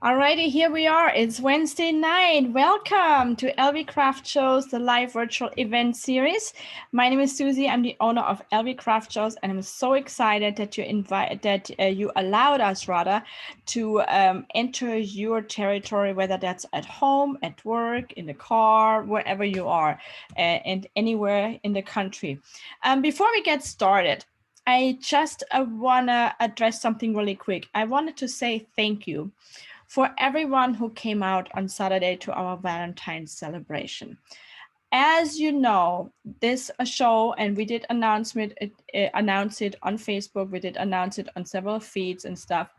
Alrighty, here we are. It's Wednesday night. Welcome to LV Craft Shows, the live virtual event series. My name is Susie. I'm the owner of LV Craft Shows, and I'm so excited that you allowed us rather to enter your territory, whether that's at home, at work, in the car, wherever you are, and anywhere in the country. Before we get started, I just want to address something really quick. I wanted to say thank you for everyone who came out on Saturday to our Valentine's celebration. As you know, this show, and we did announce it on Facebook, we did announce it on several feeds and stuff,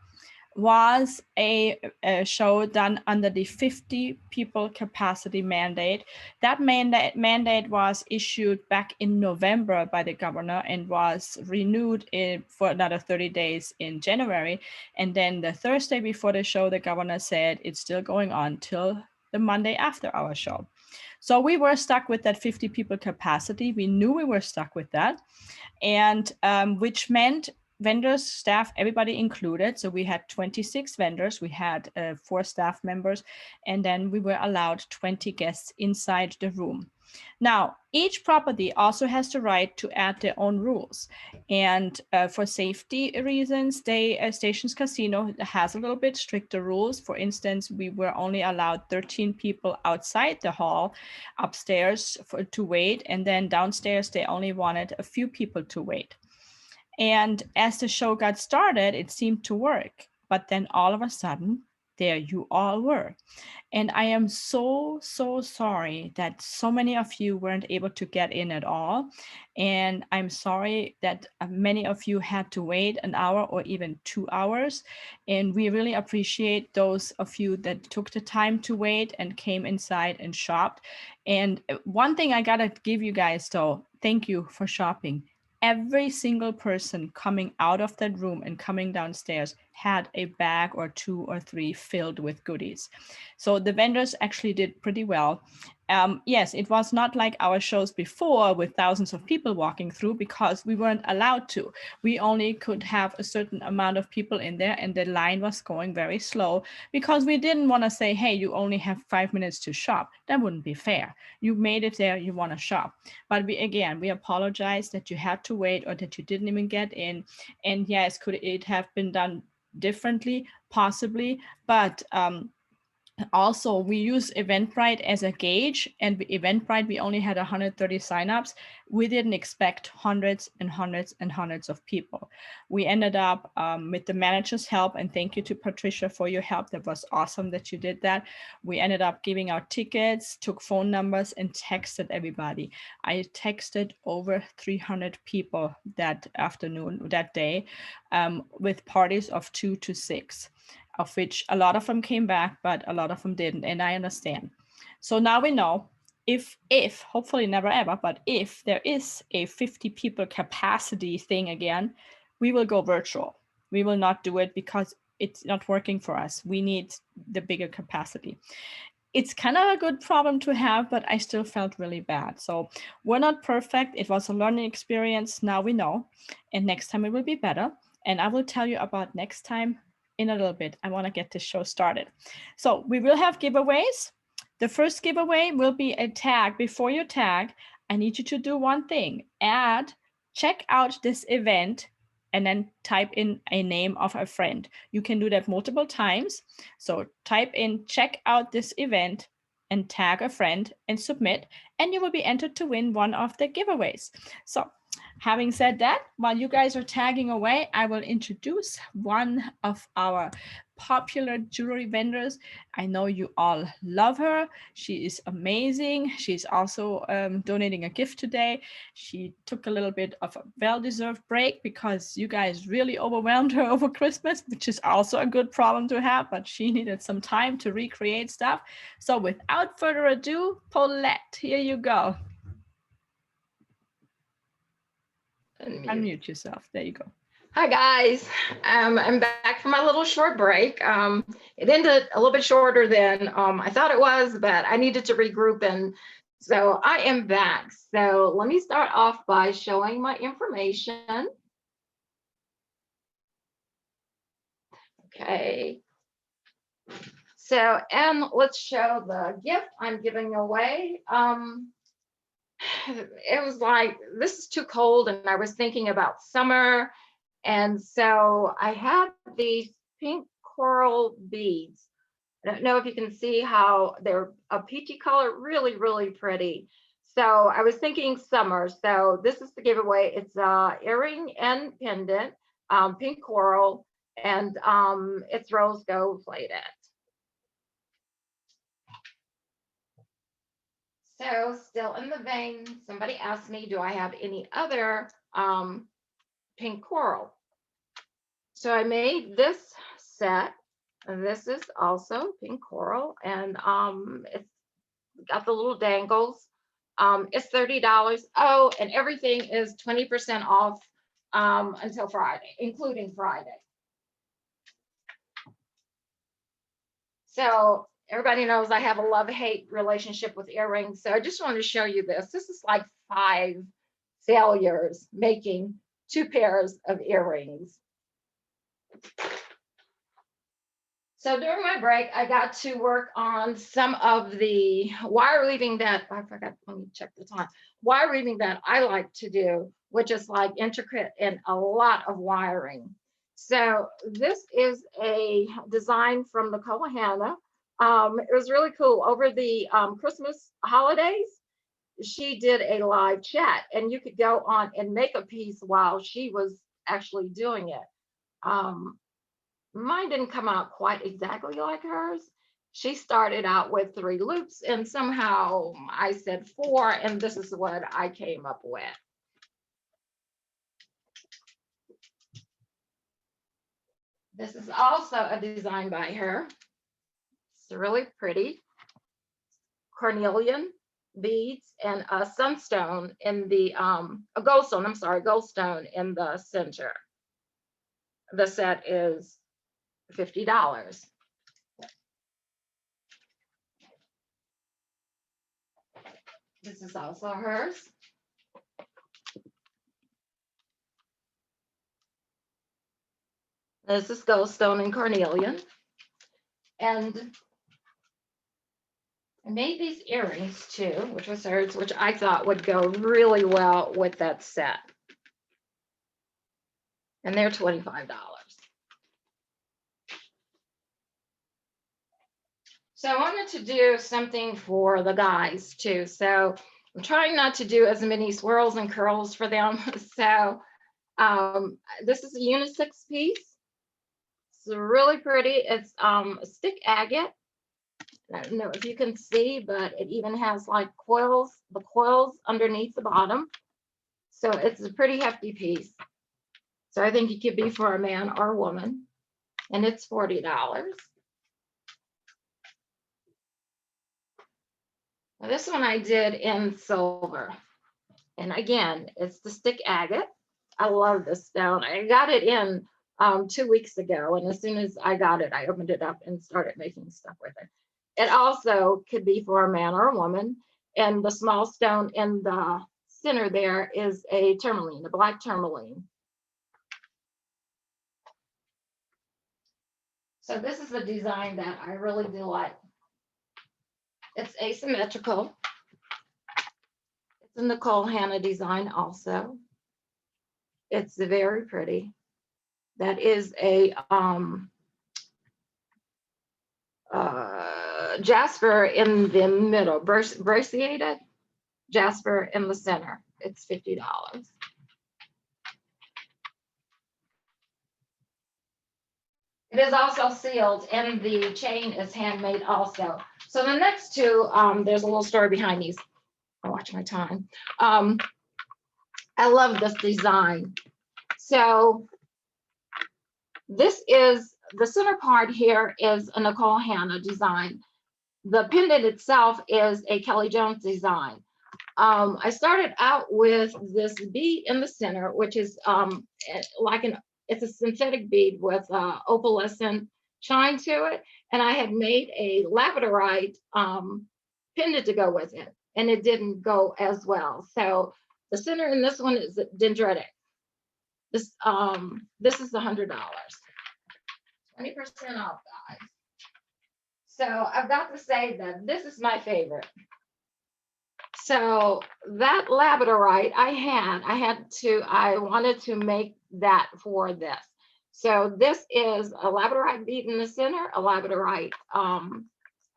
was a show done under the 50 people capacity mandate. That mandate was issued back in November by the governor and was renewed for another 30 days in January. And then the Thursday before the show, the governor said it's still going on till the Monday after our show. So we were stuck with that 50 people capacity. We knew we were stuck with that, and which meant vendors, staff, everybody included. So we had 26 vendors, we had 4 staff members, and then we were allowed 20 guests inside the room. Now, each property also has the right to add their own rules. And for safety reasons, Stations Casino has a little bit stricter rules. For instance, we were only allowed 13 people outside the hall, upstairs to wait. And then downstairs, they only wanted a few people to wait. And as the show got started, it seemed to work. But then all of a sudden, there you all were. And I am so sorry that so many of you weren't able to get in at all. And I'm sorry that many of you had to wait an hour or even 2 hours. And we really appreciate those of you that took the time to wait and came inside and shopped. And one thing I gotta give you guys though, thank you for shopping. Every single person coming out of that room and coming downstairs had a bag or 2 or 3 filled with goodies. So the vendors actually did pretty well. Yes, it was not like our shows before with thousands of people walking through, because we weren't allowed to. We only could have a certain amount of people in there, and the line was going very slow because we didn't want to say, hey, you only have 5 minutes to shop. That wouldn't be fair. You made it there, you want to shop. But we apologize that you had to wait or that you didn't even get in. And yes, could it have been done differently? Possibly, but also we use Eventbrite as a gauge, and Eventbrite, we only had 130 signups. We didn't expect hundreds and hundreds and hundreds of people. We ended up with the manager's help, and thank you to Patricia for your help. That was awesome that you did that. We ended up giving out tickets, took phone numbers, and texted everybody. I texted over 300 people that day, with parties of 2 to 6, of which a lot of them came back, but a lot of them didn't, and I understand. So now we know, if hopefully never ever, but if there is a 50 people capacity thing again, we will go virtual. We will not do it because it's not working for us. We need the bigger capacity. It's kind of a good problem to have, but I still felt really bad. So we're not perfect. It was a learning experience. Now we know, and next time it will be better. And I will tell you about next time in a little bit. I want to get this show started. So we will have giveaways. The first giveaway will be a tag. Before you tag, I need you to do one thing. Check out this event, and then type in a name of a friend. You can do that multiple times. So type in check out this event and tag a friend and submit, and you will be entered to win one of the giveaways. So having said that, while you guys are tagging away, I will introduce one of our popular jewelry vendors. I know you all love her. She is amazing. She's also donating a gift today. She took a little bit of a well-deserved break because you guys really overwhelmed her over Christmas, which is also a good problem to have, but she needed some time to recreate stuff. So without further ado, Paulette, here you go. Unmute yourself. There you go. Hi guys, I'm back from my little short break. It ended a little bit shorter than I thought it was, but I needed to regroup, and so I am back. So let me start off by showing my information. Okay. So, and let's show the gift I'm giving away. It was like, this is too cold, and I was thinking about summer. And so I had these pink coral beads. I don't know if you can see how they're a peachy color, really, really pretty. So I was thinking summer. So this is the giveaway. It's a earring and pendant, pink coral, and it's rose gold plated. So still in the vein, somebody asked me, do I have any other pink coral? So I made this set, and this is also pink coral, and it's got the little dangles. It's $30. Oh, and everything is 20% off until Friday, including Friday. So everybody knows I have a love-hate relationship with earrings. So I just wanted to show you this. This is like 5 failures making 2 pairs of earrings. So during my break, I got to work on some of the wire weaving that I forgot. Let me check the time. Wire weaving that I like to do, which is like intricate and a lot of wiring. So this is a design from Nicole Hannah. It was really cool. Over the Christmas holidays, she did a live chat, and you could go on and make a piece while she was actually doing it. Um, Mine didn't come out quite exactly like hers. She started out with 3 loops, and somehow I said 4, and this is what I came up with. This is also a design by her. It's really pretty. Cornelian beads and a sunstone in the, a goldstone, I'm sorry, goldstone in the center. The set is $50. This is also hers. This is goldstone and cornelian. And I made these earrings too, which was hers, which I thought would go really well with that set. And they're $25. So I wanted to do something for the guys too. So I'm trying not to do as many swirls and curls for them. So this is a unisex piece. It's really pretty. It's a stick agate. I don't know if you can see, but it even has like coils, the coils underneath the bottom. So it's a pretty hefty piece. So I think it could be for a man or a woman. And it's $40. Now this one I did in silver. And again, it's the stick agate. I love this stone. I got it in 2 weeks ago. And as soon as I got it, I opened it up and started making stuff with it. It also could be for a man or a woman. And the small stone in the center there is a tourmaline, a black tourmaline. So this is a design that I really do like. It's asymmetrical. It's a Nicole Hannah design also. It's very pretty. That is a jasper in the middle, braciated jasper in the center. It's $50. It is also sealed, and the chain is handmade also. So the next 2, there's a little story behind these. I watch my time. I love this design. So this is the center part here is a Nicole Hannah design. The pendant itself is a Kelly Jones design. I started out with this bead in the center, which is it's a synthetic bead with opalescent shine to it. And I had made a labradorite pendant to go with it, and it didn't go as well. So the center in this one is dendritic. This is $100. 20% off, guys. So I've got to say that this is my favorite. So that labradorite I wanted to make that for this. So this is a labradorite bead in the center, a labradorite. I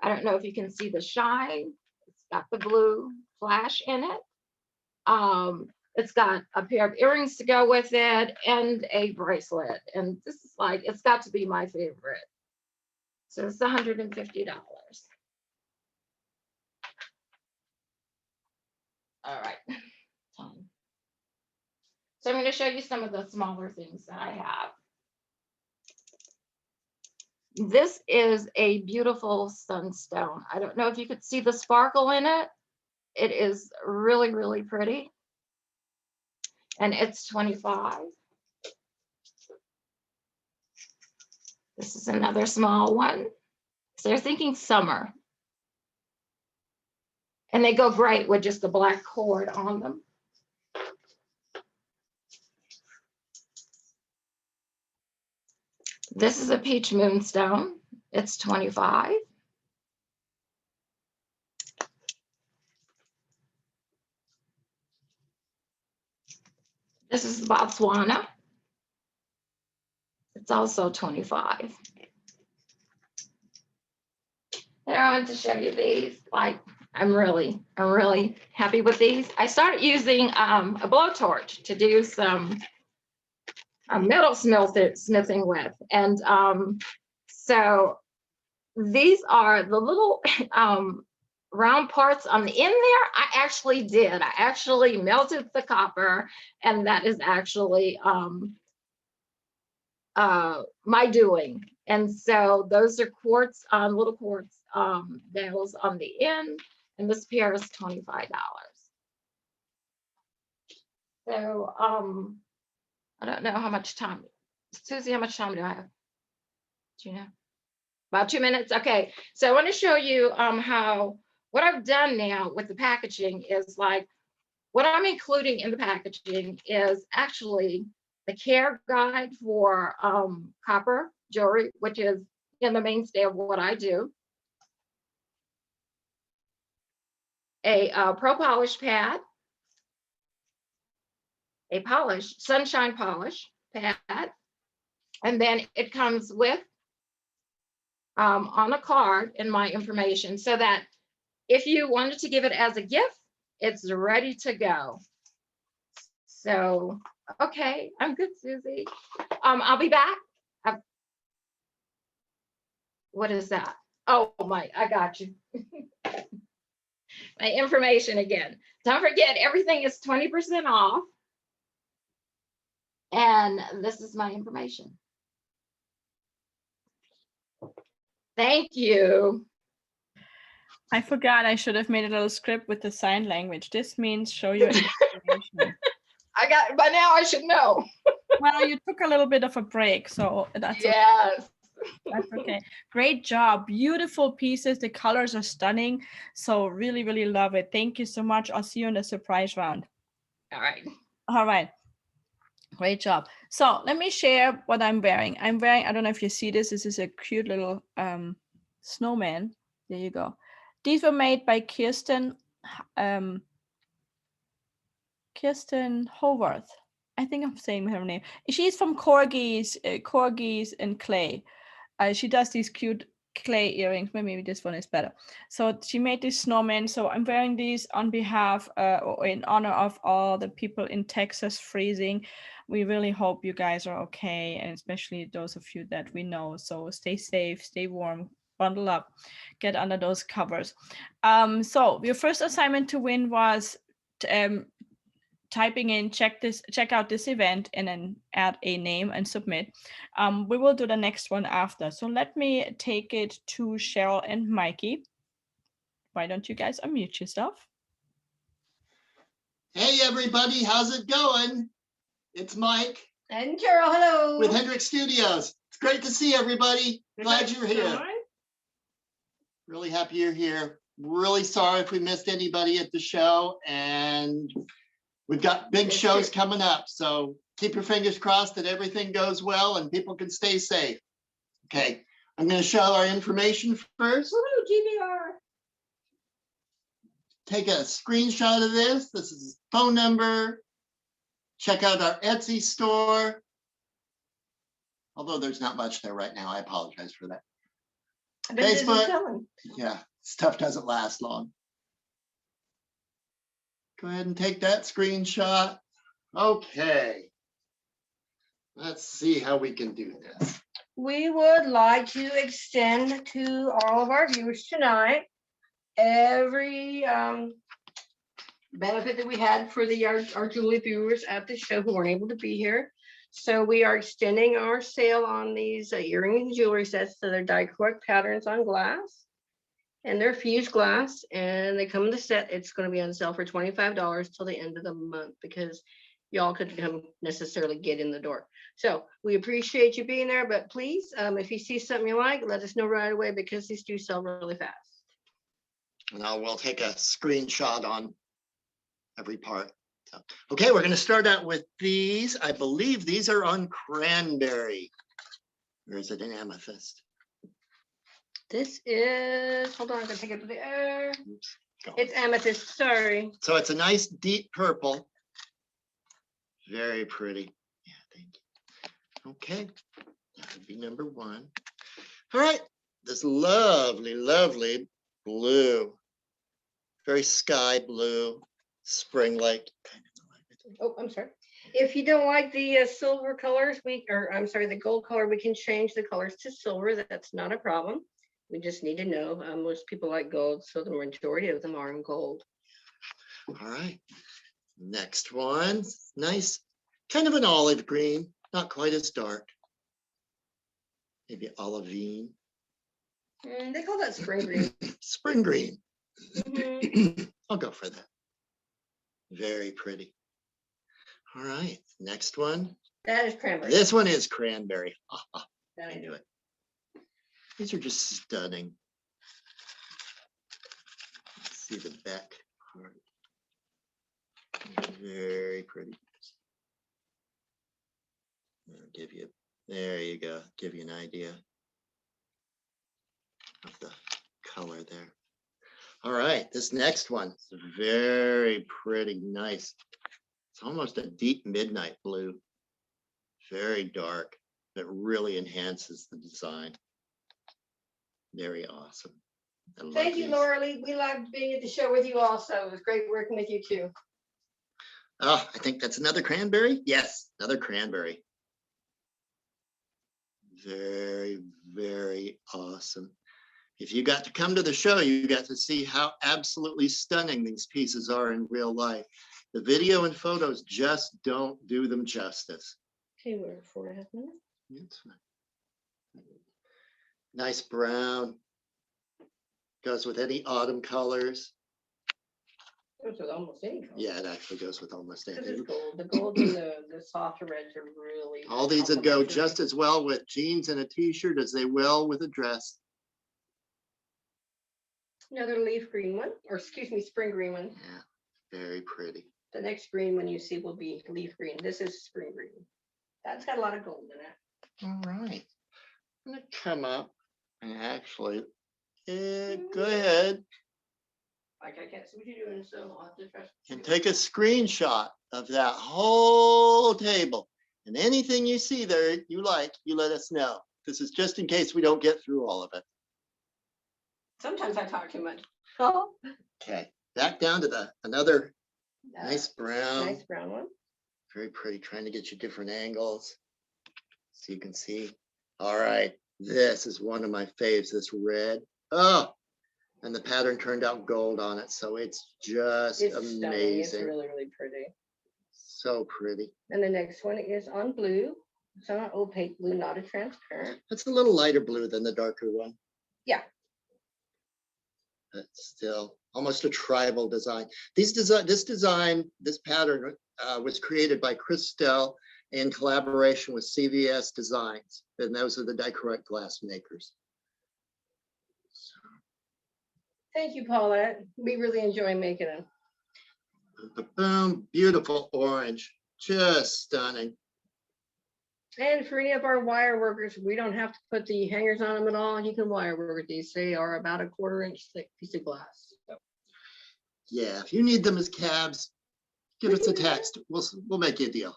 don't know if you can see the shine. It's got the blue flash in it. It's got a pair of earrings to go with it and a bracelet. And this is like, it's got to be my favorite. So it's $150. All right. So I'm going to show you some of the smaller things that I have. This is a beautiful sunstone. I don't know if you could see the sparkle in it. It is really, really pretty. And it's 25. This is another small one. So they're thinking summer. And they go great with just the black cord on them. This is a peach moonstone. It's 25. This is Botswana. It's also 25. And I wanted to show you these. Like, I'm really happy with these. I started using a blowtorch to do some metal smithing with. And so these are the little round parts on the end there. I actually melted the copper, and that is actually my doing. And so those are quartz, little quartz nails on the end, and this pair is $25. So I don't know how much time. Susie, how much time do I have? Do you know? About 2 minutes. Okay. So I want to show you how what I've done now with the packaging is like what I'm including in the packaging is actually the care guide for copper jewelry, which is in the mainstay of what I do. A pro polish pad, a polish, sunshine polish pad, and then it comes with on a card in my information so that if you wanted to give it as a gift, it's ready to go. So, okay, I'm good, Susie. I'll be back. What is that? Oh my, I got you. My information again. Don't forget, everything is 20% off. And this is my information. Thank you. I forgot I should have made a little script with the sign language. This means show your information. By now I should know. Well, you took a little bit of a break, so that's yes. Okay. That's okay. Great job. Beautiful pieces. The colors are stunning. So really, really love it. Thank you so much. I'll see you in the surprise round. All right. All right. Great job. So let me share what I'm wearing. I'm wearing, I don't know if you see this. This is a cute little snowman. There you go. These were made by Kirsten Howarth. I think I'm saying her name. She's from Corgis and Clay. She does these cute clay earrings. Maybe this one is better. So she made this snowman. So I'm wearing these on behalf or in honor of all the people in Texas freezing. We really hope you guys are okay, and especially those of you that we know. So stay safe, stay warm, bundle up, get under those covers. So your first assignment to win was typing in check out this event and then add a name and submit. We will do the next one after. So let me take it to Cheryl and Mikey. Why don't you guys unmute yourself? Hey everybody, how's it going? It's Mike. And Cheryl, hello. With Hendrick Studios. It's great to see everybody. Glad you're here. Really happy you're here. Really sorry if we missed anybody at the show, and we've got big shows coming up. So keep your fingers crossed that everything goes well and people can stay safe. Okay, I'm going to show our information first. Woohoo, GBR. Take a screenshot of this. This is his phone number. Check out our Etsy store. Although there's not much there right now. I apologize for that. Facebook. Yeah, stuff doesn't last long. Go ahead and take that screenshot. Okay. Let's see how we can do this. We would like to extend to all of our viewers tonight every benefit that we had for our Julie viewers at the show who weren't able to be here. So we are extending our sale on these earrings and jewelry sets. So they're die-cut patterns on glass, and they're fused glass, and they come in the set. It's going to be on sale for $25 till the end of the month because y'all couldn't come necessarily get in the door. So we appreciate you being there, but please, if you see something you like, let us know right away because these do sell really fast. Now we'll take a screenshot on every part. So, okay, we're going to start out with these. I believe these are on cranberry. Or is it an amethyst? This is, hold on, I'm going to take it to the air. Oops, go on. It's amethyst, sorry. So it's a nice deep purple. Very pretty. Yeah, thank you. Okay, that would be number one. All right, this lovely, lovely blue. Very sky blue, spring-like. Oh, I'm sorry. If you don't like the silver colors, the gold color, we can change the colors to silver. That's not a problem. We just need to know. Most people like gold, so the majority of them are in gold. All right, next one. Nice, kind of an olive green, not quite as dark. Maybe olivine. They call that spring green. Spring green. Mhm. I'll go for that. Very pretty. All right, next one. That is cranberry. This one is cranberry. That I I knew know. it. These are just stunning. Let's see the back part. Very pretty. There you go. Give you an idea of the color there. All right, this next one is very pretty, nice. It's almost a deep midnight blue. Very dark. That really enhances the design. Very awesome. I love Thank you, these. Laura Lee. We loved being at the show with you also. It was great working with you too. Oh, I think that's another cranberry. Yes, another cranberry. Very, very awesome. If you got to come to the show, you got to see how absolutely stunning these pieces are in real life. The video and photos just don't do them justice. Okay, we're at 4.5 minutes. That's fine. Nice brown. Goes with any autumn colors. Goes with almost any color. Yeah, it actually goes with almost Because anything. it's gold. The gold and the softer reds are really. All these would go complementary. just as well with jeans and a t-shirt as they will with a dress. Another leaf green one, or excuse me, spring green one. Yeah, very pretty. The next green one you see will be leaf green. This is spring green. That's got a lot of gold in it. All right. I'm gonna come up and actually, go ahead Like I can't see what you're doing, so I'll have to trust you. and take a screenshot of that whole table. And anything you see there you like, you let us know. This is just in case we don't get through all of it. Sometimes I talk too much. Oh, Okay, back down to another nice brown. Nice brown one. Very pretty, trying to get you different angles so you can see. All right, this is one of my faves, this red. Oh, and the pattern turned out gold on it, so it's just It's stunning. It's amazing. really, really pretty. So pretty. And the next one is on blue. It's on an opaque blue, not a transparent. It's a little lighter blue than the darker one. Yeah. But still almost a tribal design. This pattern was created by Christelle in collaboration with CVS Designs. And those are the die-cut glass makers. So, Thank you, Paulette. We really enjoy making them. boom, beautiful orange, just stunning. And for any of our wire workers, we don't have to put the hangers on them at all. You can wire work these. They are about a 1/4 inch thick piece of glass. So Yeah, if you need them as cabs, give us a text. We'll make you a deal.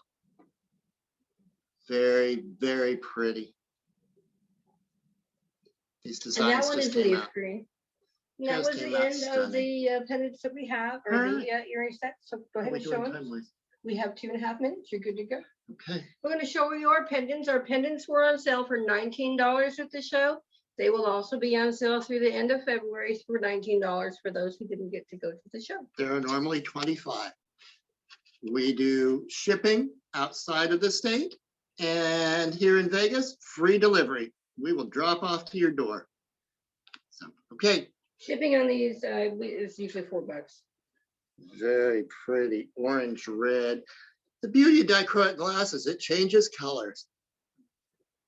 Very, very pretty. These and that designs one just is came leaf out. green. And that Just was the came out end of the pendants that we have, or All the earring set. So go How ahead we and show doing them. time-wise? We have 2.5 minutes. You're good to go. Okay. We're going to show you our pendants. Our pendants were on sale for $19 at the show. They will also be on sale through the end of February for $19 for those who didn't get to go to the show. They're normally 25. We do shipping outside of the state, and here in Vegas, free delivery. We will drop off to your door. So, okay. Shipping on these is usually $4. Very pretty orange red. The beauty of dichroic glass is it changes colors.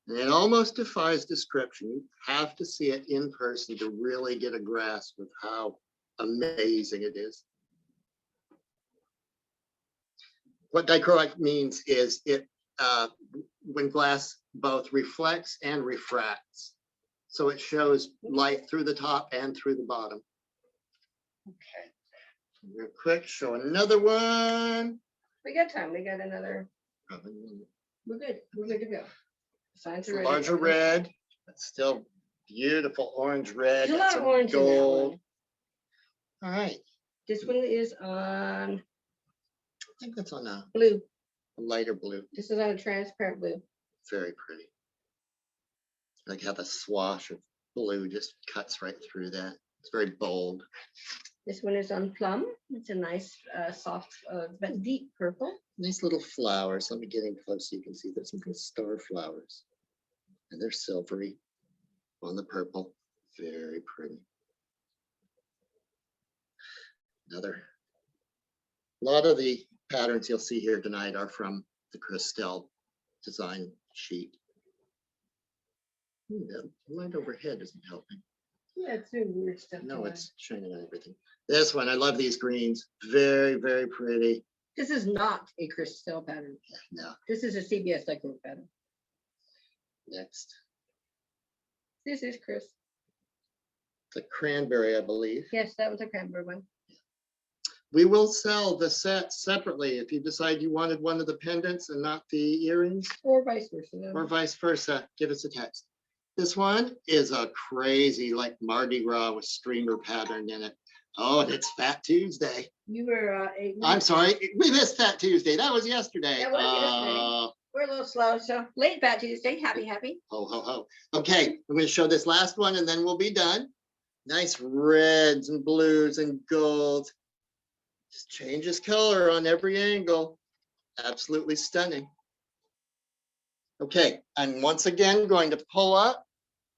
And it almost defies description. You have to see it in person to really get a grasp of how amazing it is. What dichroic means is it when glass both reflects and refracts. So it shows light through the top and through the bottom. Okay. Real quick, show another one. We got time. We got another. We're good. We're good to go. Signs are ready. Larger red, but still beautiful orange red. There's a got lot some of orange in that gold. one. All right. This one is on I think that's on a blue. lighter blue. This is on a transparent blue. Very pretty. Like how the swash of blue just cuts right through that. It's very bold. This one is on plum. It's a nice, soft, but deep purple. Nice little flowers. Let me get in close so you can see there's some star flowers. And they're silvery on the purple. Very pretty. Another. A lot of the patterns you'll see here tonight are from the Christelle design sheet. The light overhead isn't helping. Yeah, it's doing weird stuff. No, tonight. it's shining on everything. This one, I love these greens. Very, very pretty. This is not a Christelle pattern. No, This is a CBS decorative pattern. next. This is Chris. The cranberry, I believe. Yes, that was a cranberry one. We will sell the set separately if you decide you wanted one of the pendants and not the earrings, Or vice versa. or vice versa. Give us a text. This one is a crazy, like Mardi Gras with streamer pattern in it. Oh, and it's Fat Tuesday. You were I'm sorry, we missed Fat Tuesday. That was yesterday. That was yesterday. We're a little slow, so late Fat Tuesday. Happy. Ho, ho, ho. Okay, I'm going to show this last one and then we'll be done. Nice reds and blues and golds. Just changes color on every angle. Absolutely stunning. Okay, I'm once again going to pull up,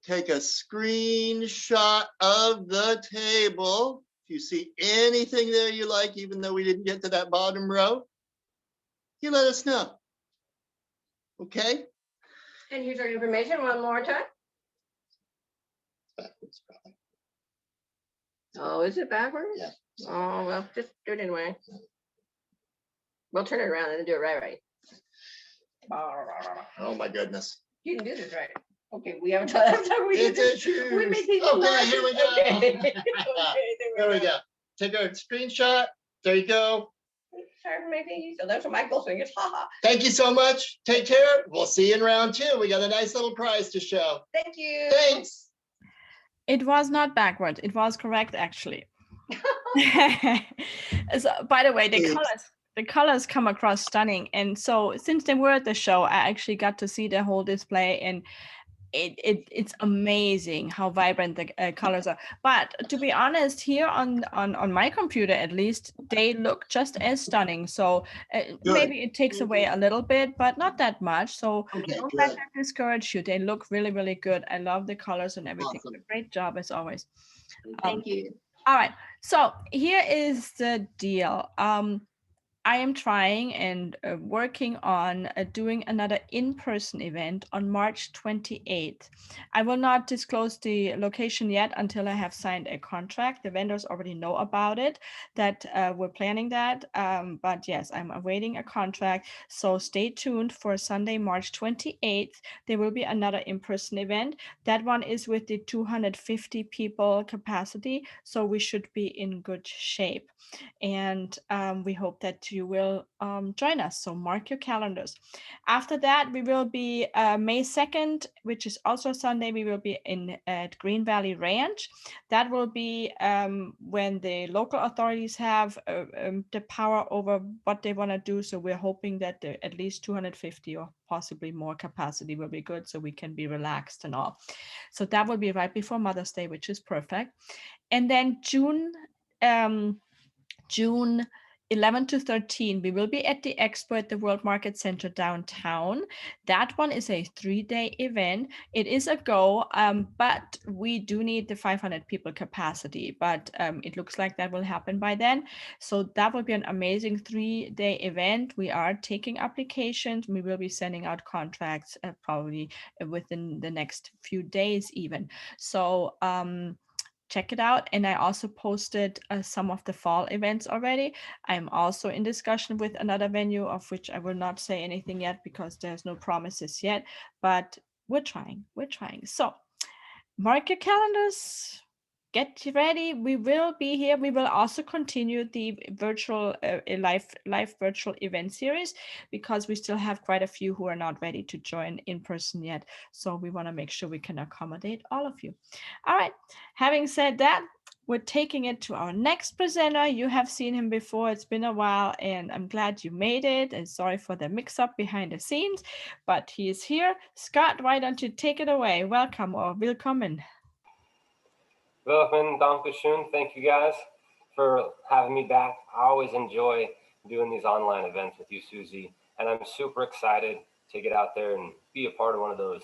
take a screenshot of the table. If you see anything there you like, even though we didn't get to that bottom row, you let us know. Okay? And here's our information one more time. Backwards, probably. Oh, is it backwards? Yeah. Oh, well, just do it anyway. We'll turn it around and do it right. Oh my goodness. You can do this right. Okay, we haven't done that. We did It's this. issues. We made people Okay, laugh. here we go. Okay. Okay, There we go. Take a screenshot. There you go. Sorry for making you. So that's what Michael's doing. It's haha. Thank you so much. Take care. We'll see you in round 2. We got a nice little prize to show. Thank you. Thanks. It was not backwards. It was correct, actually. So, by the way, the colors come across stunning. And so since they were at the show, I actually got to see the whole display, and it's amazing how vibrant the colors are. But to be honest, here on my computer, at least, they look just as stunning. So maybe it takes away a little bit, but not that much. So Okay, don't good. let that discourage you. They look really, really good. I love the colors and everything. Awesome. Great job as always. Thank you. All right. So here is the deal. I am trying and working on doing another in-person event on March 28th. I will not disclose the location yet until I have signed a contract. The vendors already know about it, that we're planning that. But yes, I'm awaiting a contract. So stay tuned for Sunday, March 28th. There will be another in-person event. That one is with the 250 people capacity. So we should be in good shape. And we hope that you will join us. So mark your calendars. After that, we will be May 2nd, which is also Sunday. We will be in at Green Valley Ranch. That will be when the local authorities have the power over what they want to do. So we're hoping that at least 250 or possibly more capacity will be good, so we can be relaxed and all. So that will be right before Mother's Day, which is perfect. And then June 11 to 13, we will be at the Expo at the World Market Center downtown. That one is a 3-day event. It is a go, but we do need the 500 people capacity, but it looks like that will happen by then. So that will be an amazing 3-day event. We are taking applications. We will be sending out contracts probably within the next few days even. So check it out. And I also posted some of the fall events already. I'm also in discussion with another venue, of which I will not say anything yet because there's no promises yet, but we're trying. So mark your calendars. Get ready. We will be here. We will also continue the virtual live virtual event series because we still have quite a few who are not ready to join in person yet. So we want to make sure we can accommodate all of you. All right. Having said that, we're taking it to our next presenter. You have seen him before. It's been a while, and I'm glad you made it. And sorry for the mix-up behind the scenes, but he is here. Scott, why don't you take it away? Welcome or willkommen. Willkommen, dankeschön. Thank you guys for having me back. I always enjoy doing these online events with you, Susie, and I'm super excited to get out there and be a part of one of those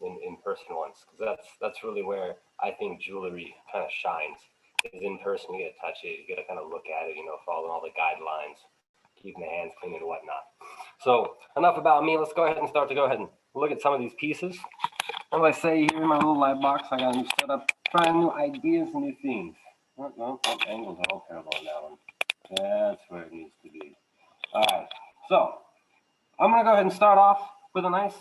in-person ones, because that's really where I think jewelry kind of shines, is in person. You get to touch it, you get to kind of look at it, following all the guidelines, keeping the hands clean and whatnot. So enough about me. Let's go ahead and start to go ahead and look at some of these pieces. As I say here in my little light box, I got a new setup, trying new ideas and new things. No, angles are all terrible on that one. That's where it needs to be. All right, so I'm gonna go ahead and start off with a nice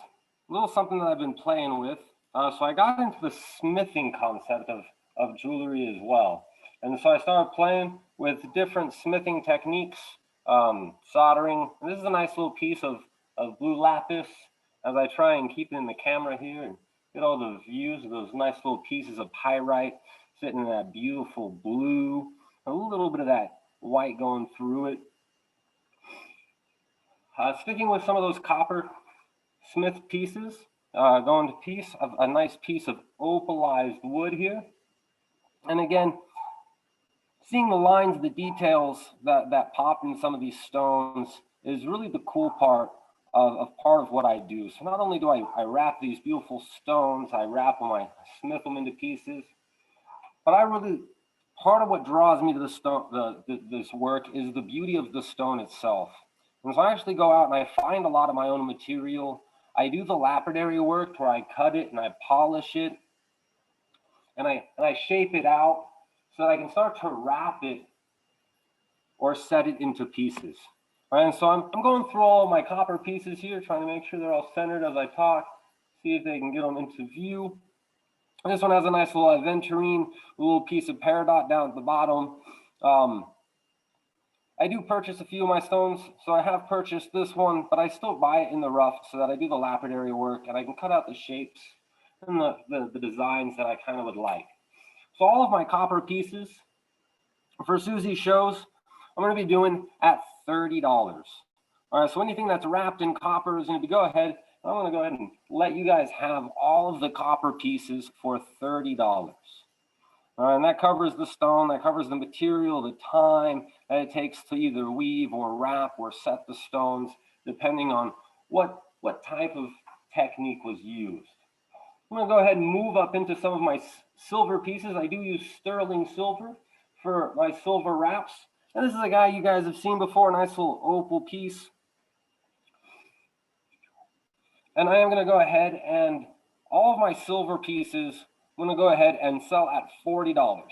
little something that I've been playing with. So I got into the smithing concept of jewelry as well. And so I started playing with different smithing techniques, soldering. And this is a nice little piece of blue lapis as I try and keep it in the camera here and get all the views of those nice little pieces of pyrite sitting in that beautiful blue, a little bit of that white going through it. Sticking with some of those copper smith pieces, going to a nice piece of opalized wood here. And again, seeing the lines, the details that pop in some of these stones is really the cool part of what I do. So not only do I wrap these beautiful stones, I wrap them, I smith them into pieces, but part of what draws me to this work is the beauty of the stone itself. And so I actually go out and I find a lot of my own material. I do the lapidary work where I cut it and I polish it and I shape it out so that I can start to wrap it or set it into pieces. All right, and so I'm going through all of my copper pieces here, trying to make sure they're all centered as I talk, see if they can get them into view. This one has a nice little aventurine, a little piece of peridot down at the bottom. I do purchase a few of my stones, so I have purchased this one, but I still buy it in the rough so that I do the lapidary work and I can cut out the shapes and the designs that I kind of would like. So all of my copper pieces for Susie's shows, I'm going to be doing at $30. All right, so anything that's wrapped in copper is going to be, I'm going to go ahead and let you guys have all of the copper pieces for $30. All right, and that covers the stone, that covers the material, the time that it takes to either weave or wrap or set the stones, depending on what type of technique was used. I'm going to go ahead and move up into some of my silver pieces. I do use sterling silver for my silver wraps. And this is a guy you guys have seen before, nice little opal piece. And I am going to go ahead and all of my silver pieces, I'm going to go ahead and sell at $40. All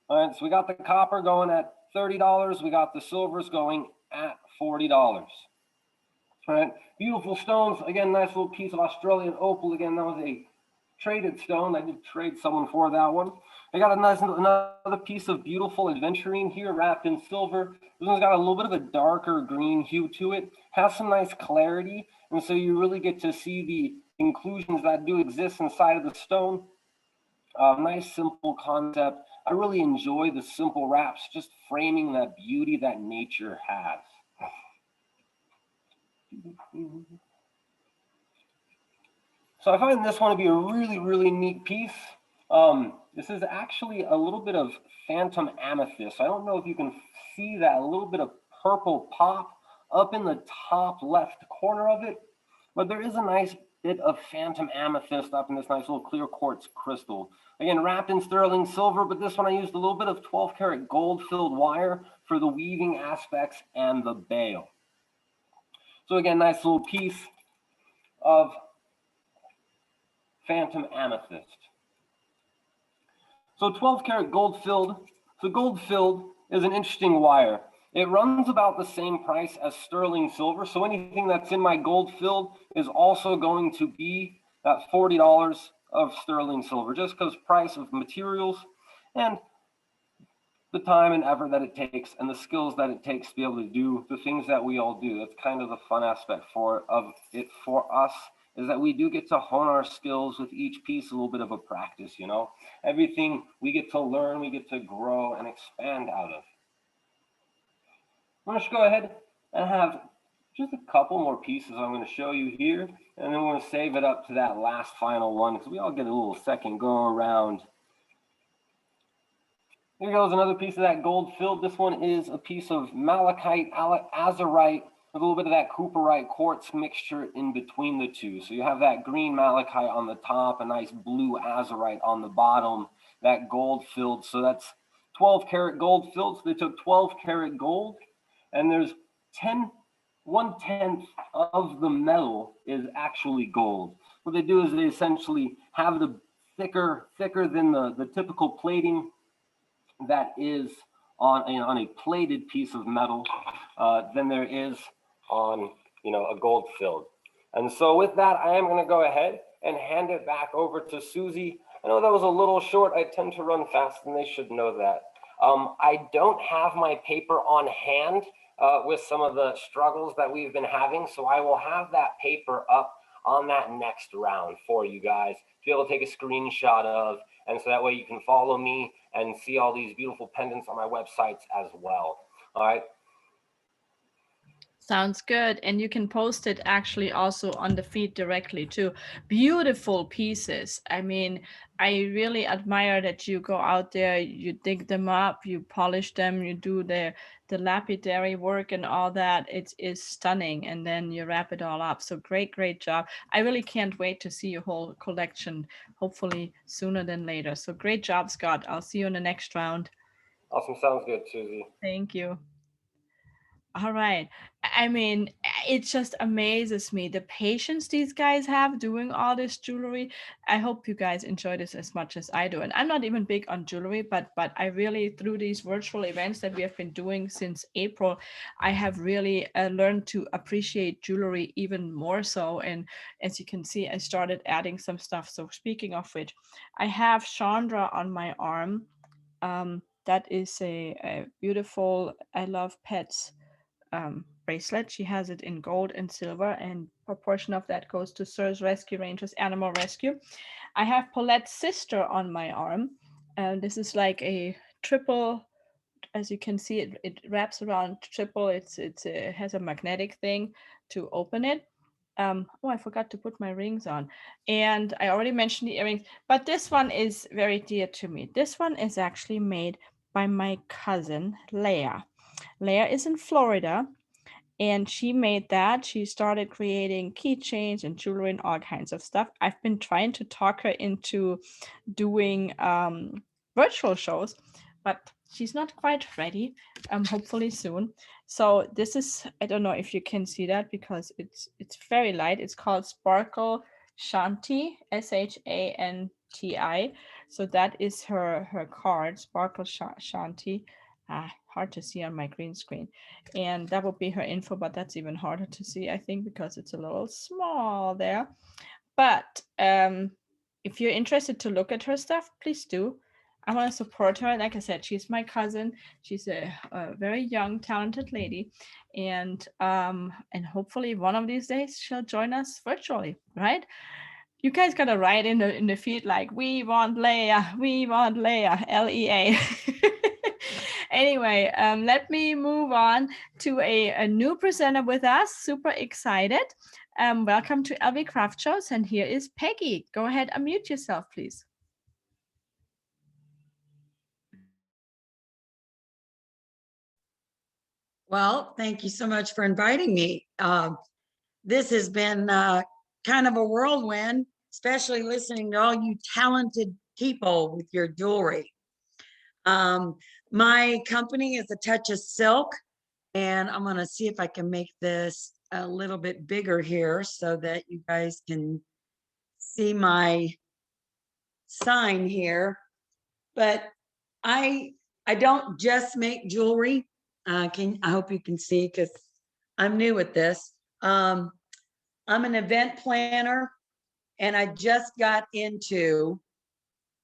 right, so we got the copper going at $30. We got the silvers going at $40. All right, beautiful stones. Again, nice little piece of Australian opal. Again, that was a traded stone. I did trade someone for that one. I got a nice another piece of beautiful aventurine here wrapped in silver. This one's got a little bit of a darker green hue to it. Has some nice clarity, and so you really get to see the inclusions that do exist inside of the stone. Nice simple concept. I really enjoy the simple wraps, just framing that beauty that nature has. So I find this one to be a really, really neat piece. This is actually a little bit of phantom amethyst. I don't know if you can see that, a little bit of purple pop up in the top left corner of it, but there is a nice bit of phantom amethyst up in this nice little clear quartz crystal. Again, wrapped in sterling silver, but this one I used a little bit of 12 karat gold filled wire for the weaving aspects and the bail. So again, nice little piece of phantom amethyst. So 12 karat gold filled. So gold filled is an interesting wire. It runs about the same price as sterling silver. So anything that's in my gold filled is also going to be at $40 of sterling silver, just because price of materials and the time and effort that it takes and the skills that it takes to be able to do the things that we all do. That's kind of the fun aspect of it for us, is that we do get to hone our skills with each piece, a little bit of a practice, you know. Everything we get to learn, we get to grow and expand out of. I'm going to go ahead and have just a couple more pieces I'm going to show you here, and then we're going to save it up to that last final one because we all get a little second go around. Here goes another piece of that gold filled. This one is a piece of malachite, azurite, with a little bit of that cooperite quartz mixture in between the two. So you have that green malachite on the top, a nice blue azurite on the bottom, that gold filled. So that's 12 karat gold filled. So they took 12 karat gold, and there's 1/10 of the metal is actually gold. What they do is they essentially have the thicker than the typical plating that is on a plated piece of metal than there is on a gold filled. And so with that, I am going to go ahead and hand it back over to Susie. I know that was a little short. I tend to run fast, and they should know that. I don't have my paper on hand with some of the struggles that we've been having, so I will have that paper up on that next round for you guys to be able to take a screenshot of, and so that way you can follow me and see all these beautiful pendants on my websites as well. All right. Sounds good. And you can post it actually also on the feed directly too. Beautiful pieces. I mean, I really admire that you go out there, you dig them up, you polish them, you do the lapidary work and all that. It is stunning. And then you wrap it all up. So great job. I really can't wait to see your whole collection, hopefully sooner than later. So great job, Scott. I'll see you in the next round. Awesome. Sounds good, Susie. Thank you. All right. I mean, it just amazes me the patience these guys have doing all this jewelry. I hope you guys enjoy this as much as I do. And I'm not even big on jewelry, but I really, through these virtual events that we have been doing since April, I have really learned to appreciate jewelry even more so. And as you can see, I started adding some stuff. So speaking of which, I have Chandra on my arm. That is a beautiful I Love Pets bracelet. She has it in gold and silver, and a portion of that goes to Sir's Rescue Rangers Animal Rescue. I have Paulette's sister on my arm. This is like a triple. As you can see, it wraps around triple. It has a magnetic thing to open it. Oh, I forgot to put my rings on. And I already mentioned the earrings, but this one is very dear to me. This one is actually made by my cousin, Leah. Leah is in Florida, and she made that. She started creating keychains and jewelry and all kinds of stuff. I've been trying to talk her into doing virtual shows, but she's not quite ready. Hopefully soon. So this is, I don't know if you can see that because it's very light. It's called Sparkle Shanti, Shanti. So that is her card, Sparkle Shanti. Hard to see on my green screen. And that would be her info, but that's even harder to see, I think, because it's a little small there. But if you're interested to look at her stuff, please do. I want to support her. Like I said, she's my cousin. She's a very young, talented lady, and hopefully one of these days she'll join us virtually, right? You guys gotta write in the feed like we want Leia, Lea. Anyway, let me move on to a new presenter with us. Super excited. Welcome to LV Craft Shows, and here is Peggy. Go ahead, unmute yourself, please. Well, thank you so much for inviting me. This has been kind of a whirlwind, especially listening to all you talented people with your jewelry. My company is A Touch of Silk, and I'm going to see if I can make this a little bit bigger here so that you guys can see my sign here. But I don't just make jewelry. I hope you can see because I'm new at this. I'm an event planner, and I just got into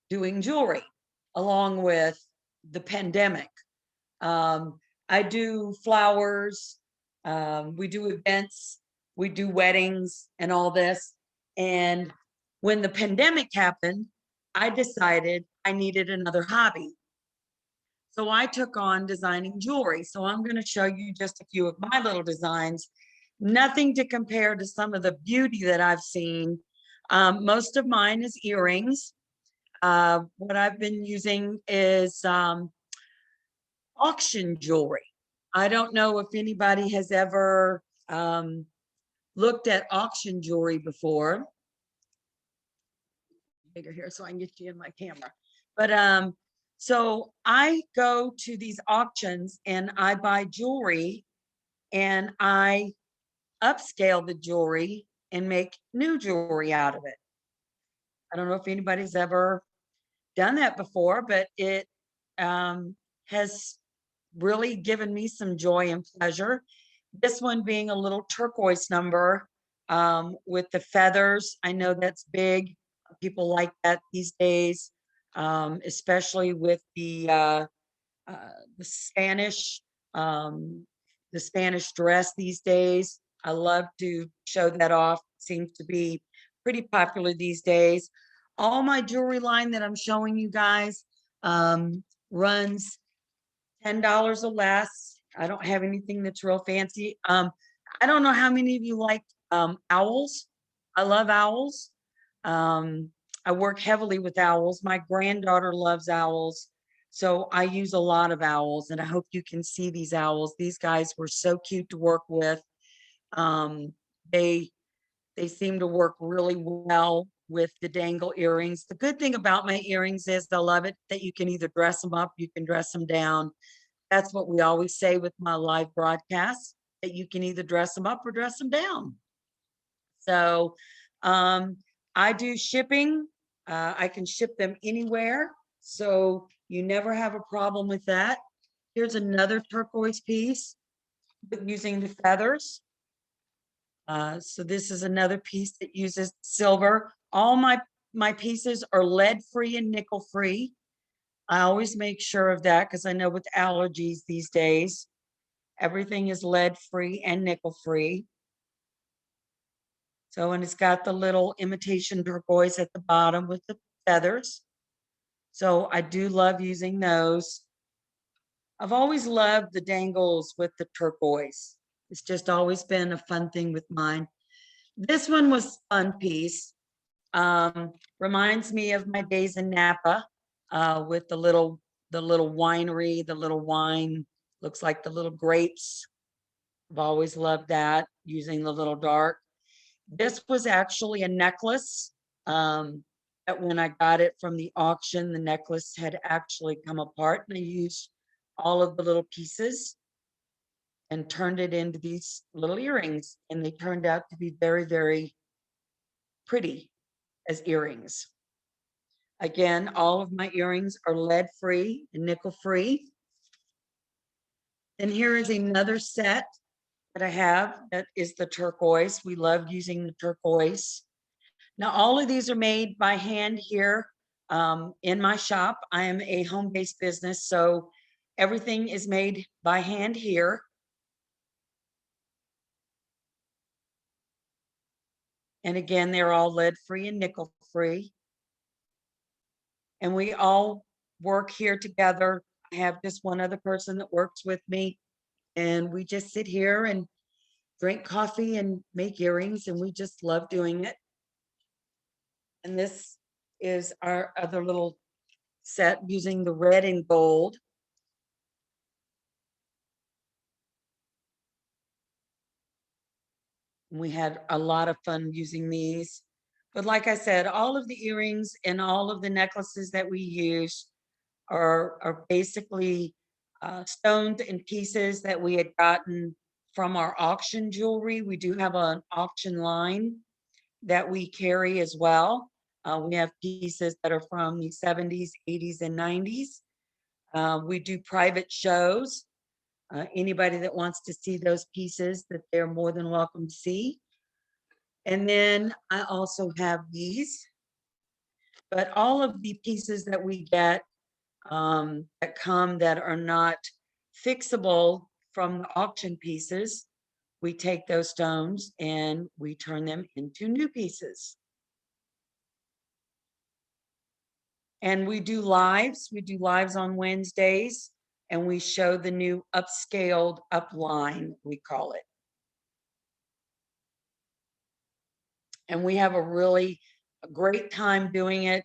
doing jewelry along with the pandemic. I do flowers, we do events, we do weddings and all this. And when the pandemic happened, I decided I needed another hobby. So I took on designing jewelry. So I'm going to show you just a few of my little designs. Nothing to compare to some of the beauty that I've seen. Most of mine is earrings. What I've been using is auction jewelry. I don't know if anybody has ever looked at auction jewelry before. Bigger here so I can get you in my camera. But so I go to these auctions and I buy jewelry and I upscale the jewelry and make new jewelry out of it. I don't know if anybody's ever done that before, but it has really given me some joy and pleasure. This one being a little turquoise number with the feathers. I know that's big. People like that these days, especially with the Spanish, the Spanish dress these days. I love to show that off. Seems to be pretty popular these days. All my jewelry line that I'm showing you guys runs $10 or less. I don't have anything that's real fancy. I don't know how many of you like owls. I love owls. I work heavily with owls. My granddaughter loves owls. So I use a lot of owls, and I hope you can see these owls. These guys were so cute to work with. They seem to work really well with the dangle earrings. The good thing about my earrings is I love it that you can either dress them up, you can dress them down. That's what we always say with my live broadcasts, that you can either dress them up or dress them down. So I do shipping. I can ship them anywhere. So you never have a problem with that. Here's another turquoise piece using the feathers. So this is another piece that uses silver. All my pieces are lead free and nickel free. I always make sure of that because I know with allergies these days, everything is lead free and nickel free. So, and it's got the little imitation turquoise at the bottom with the feathers. So I do love using those. I've always loved the dangles with the turquoise. It's just always been a fun thing with mine. This one was a fun piece. Reminds me of my days in Napa with the little winery, the little wine, looks like the little grapes. I've always loved that, using the little dark. This was actually a necklace. that when I got it from the auction, the necklace had actually come apart, and I used all of the little pieces and turned it into these little earrings, and they turned out to be very, very pretty as earrings. Again, all of my earrings are lead-free and nickel-free. And here is another set that I have that is the turquoise. We love using the turquoise. Now, all of these are made by hand here in my shop. I am a home-based business, so everything is made by hand here. And again, they're all lead-free and nickel-free. And we all work here together. I have just one other person that works with me, and we just sit here and drink coffee and make earrings, and we just love doing it. And this is our other little set using the red and gold. We had a lot of fun using these. But like I said, all of the earrings and all of the necklaces that we use are basically stones and pieces that we had gotten from our auction jewelry. We do have an auction line that we carry as well. We have pieces that are from the 70s, 80s, and 90s. We do private shows. Anybody that wants to see those pieces, that they're more than welcome to see. And then I also have these, but all of the pieces that we get that are not fixable from the auction pieces, we take those stones and we turn them into new pieces. And we do lives. We do lives on Wednesdays, and we show the new upscaled upline, we call it. And we have a really great time doing it.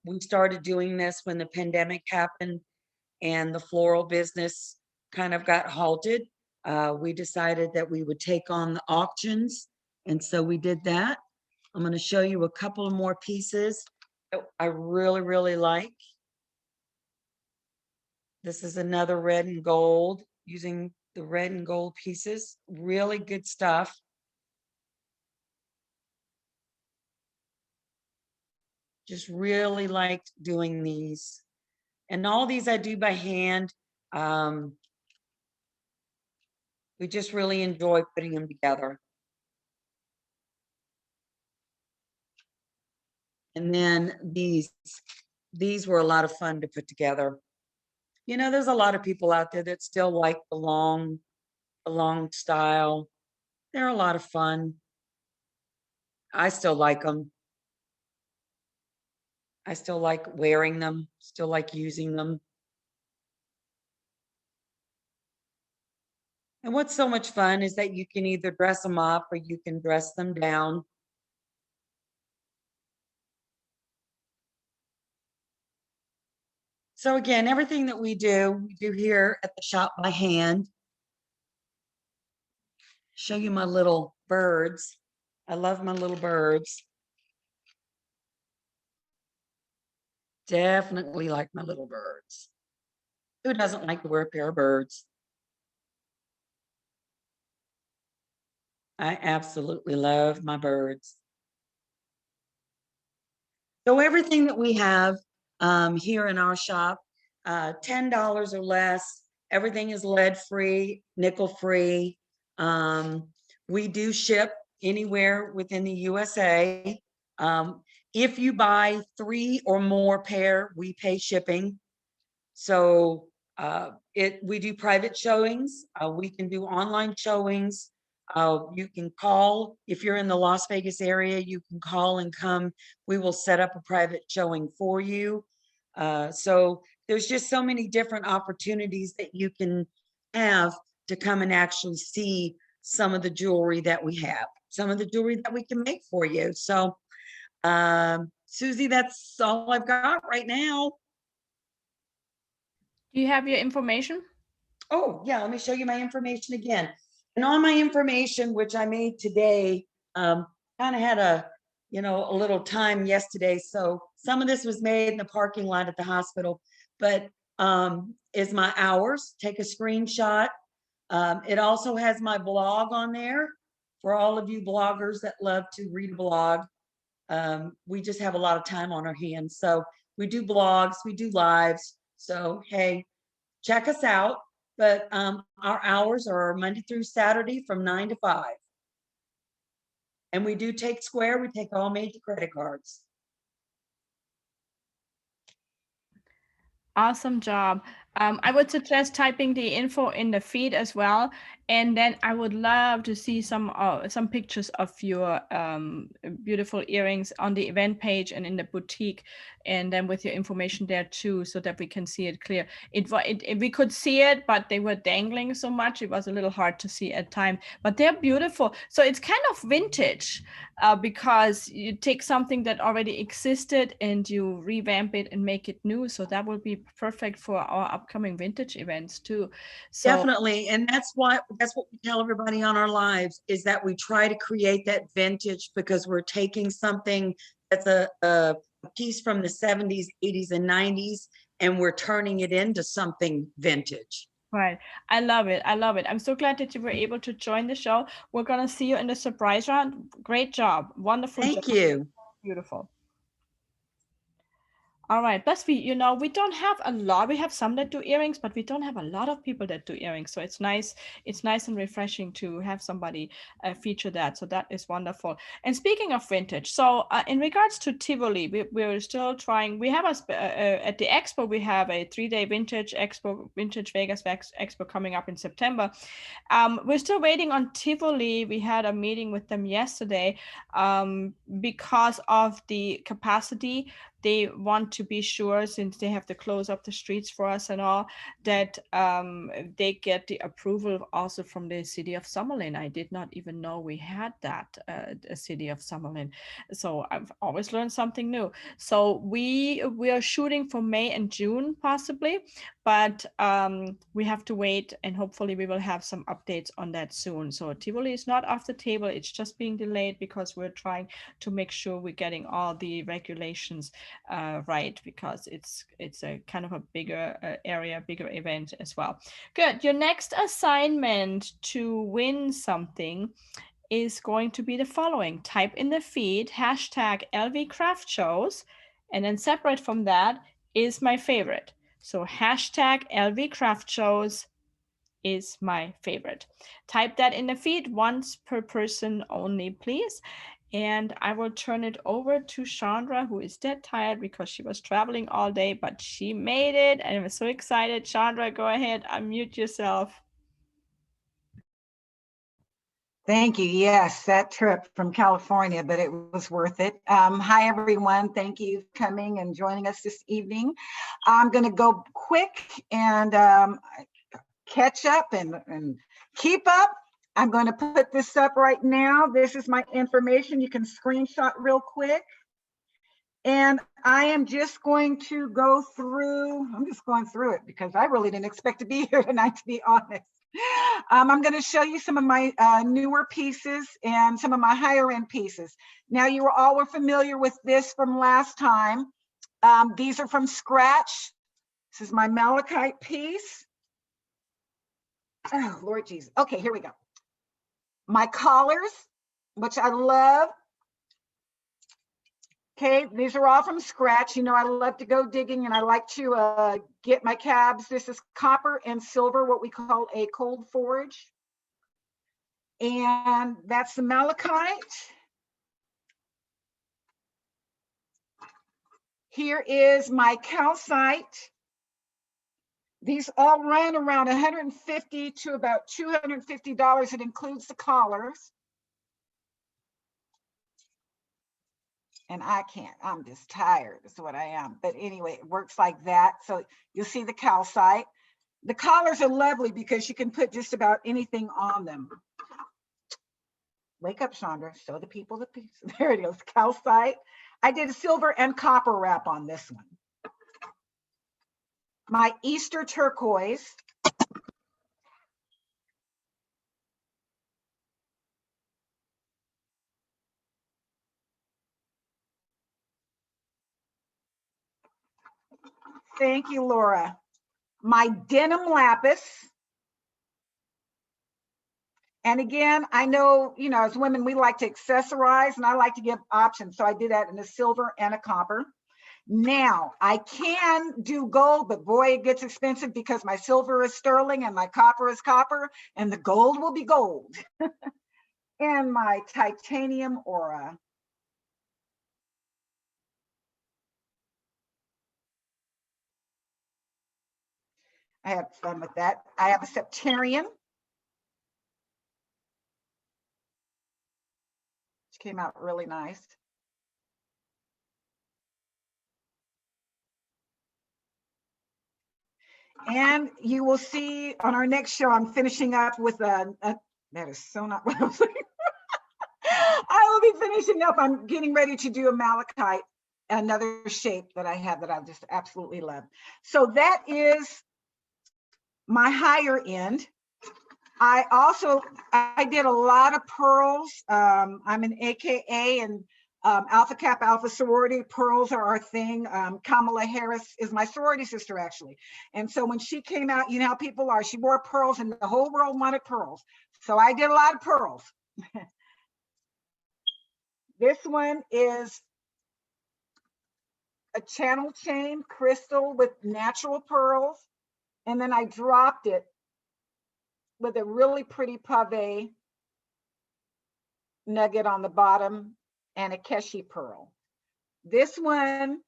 We started doing this when the pandemic happened and the floral business kind of got halted. We decided that we would take on the auctions, and so we did that. I'm going to show you a couple of more pieces that I really, really like. This is another red and gold, using the red and gold pieces. Really good stuff. Just really liked doing these. And all these I do by hand. We just really enjoy putting them together. And then these were a lot of fun to put together. You know, there's a lot of people out there that still like the long style. They're a lot of fun. I still like them. I still like wearing them, still like using them. And what's so much fun is that you can either dress them up or you can dress them down. So again, everything that we do here at the shop by hand. Show you my little birds. I love my little birds. Definitely like my little birds. Who doesn't like to wear a pair of birds? I absolutely love my birds. So everything that we have here in our shop, $10 or less, everything is lead-free, nickel-free. We do ship anywhere within the USA. If you buy 3 or more pair, we pay shipping. So we do private showings. We can do online showings. You can call if you're in the Las Vegas area. You can call and come. We will set up a private showing for you. So there's just so many different opportunities that you can have to come and actually see some of the jewelry that we have, some of the jewelry that we can make for you. So, Susie, that's all I've got right now. Do you have your information? Oh, yeah, let me show you my information again. And on my information, which I made today, kind of had a a little time yesterday. So some of this was made in the parking lot at the hospital, but is my hours. Take a screenshot. It also has my blog on there for all of you bloggers that love to read a blog. We just have a lot of time on our hands. So we do blogs, we do lives. So, hey, check us out. But our hours are Monday through Saturday from 9 to 5. And we do take Square. We take all major credit cards. Awesome job. I would suggest typing the info in the feed as well, and then I would love to see some pictures of your beautiful earrings on the event page and in the boutique, and then with your information there too, so that we can see it clear. We could see it, but they were dangling so much; it was a little hard to see at time. But they're beautiful. So it's kind of vintage. Because you take something that already existed and you revamp it and make it new. So that will be perfect for our upcoming vintage events too. So definitely. And that's what we tell everybody on our lives, is that we try to create that vintage, because we're taking something that's a piece from the 70s, 80s, and 90s, and we're turning it into something vintage. right. I love it. I love it. I'm so glad that you were able to join the show. We're going to see you in the surprise round. Great job. Wonderful job. Thank you. Beautiful. All right, plus we don't have a lot. We have some that do earrings, but we don't have a lot of people that do earrings. So it's nice and refreshing to have somebody feature that. So that is wonderful. And speaking of vintage, so in regards to Tivoli, we're still trying. We have at the expo, we have a 3-day vintage expo, Vintage Vegas expo coming up in September. We're still waiting on Tivoli. We had a meeting with them yesterday because of the capacity. They want to be sure, since they have to close up the streets for us and all, that they get the approval also from the city of Summerlin. I did not even know we had that, a city of Summerlin. So I've always learned something new. So we are shooting for May and June possibly, but we have to wait, and hopefully we will have some updates on that soon. So Tivoli is not off the table. It's just being delayed because we're trying to make sure we're getting all the regulations right, because it's a kind of a bigger area, bigger event as well. Good. Your next assignment to win something is going to be the following. Type in the feed hashtag LV Craft Shows, and then separate from that is my favorite. So hashtag LV Craft Shows is my favorite. Type that in the feed, once per person only, please. And I will turn it over to Chandra, who is dead tired because she was traveling all day, but she made it and I'm so excited. Chandra, go ahead, unmute yourself. Thank you. Yes, that trip from California, but it was worth it. Hi, everyone. Thank you for coming and joining us this evening. I'm going to go quick and catch up and keep up. I'm going to put this up right now. This is my information. You can screenshot real quick. And I am just going to go through, I'm just going through it because I really didn't expect to be here tonight, to be honest. I'm going to show you some of my newer pieces and some of my higher end pieces. Now, you all were familiar with this from last time. These are from scratch. This is my malachite piece. Oh, Lord Jesus. Okay, here we go. My collars, which I love. Okay, these are all from scratch. You know, I love to go digging and I like to get my cabs. This is copper and silver, what we call a cold forge. And that's the malachite. Here is my calcite. These all run around $150 to about $250. It includes the collars. And I can't, I'm just tired, is what I am. But anyway, it works like that. So you'll see the calcite. The collars are lovely because you can put just about anything on them. Wake up, Chandra, show the people the piece. There it is, calcite. I did a silver and copper wrap on this one. My Easter turquoise. Thank you, Laura. My denim lapis. And again, I know, you know, as women, we like to accessorize and I like to give options. So I did that in a silver and a copper. Now I can do gold, but boy, it gets expensive because my silver is sterling and my copper is copper and the gold will be gold. And my titanium aura. I had fun with that. I have a septarian. Which came out really nice. And you will see on our next show, I'm finishing up with that is so not what I was looking for. I will be finishing up. I'm getting ready to do a malachite, another shape that I have that I just absolutely love. So that is my higher end. I did a lot of pearls. I'm an AKA and Alpha Kappa Alpha sorority. Pearls are our thing. Kamala Harris is my sorority sister, actually. And so when she came out, you know how people are, she wore pearls and the whole world wanted pearls. So I did a lot of pearls. This one is a channel chain crystal with natural pearls. And then I dropped it with a really pretty pave nugget on the bottom and a keshi pearl. This one,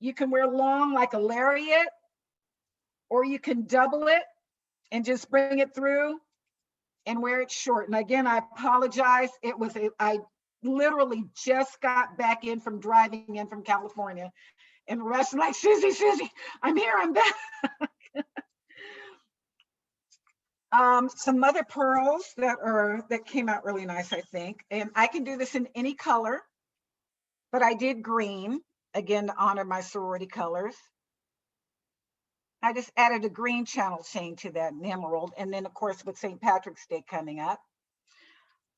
you can wear long like a lariat, or you can double it and just bring it through and wear it short. And again, I apologize. I literally just got back in from driving in from California and rushed like, Susie, I'm here, I'm back. Some other pearls that came out really nice, I think. And I can do this in any color, but I did green, again, to honor my sorority colors. I just added a green channel chain to that, an emerald. And then of course, with St. Patrick's Day coming up.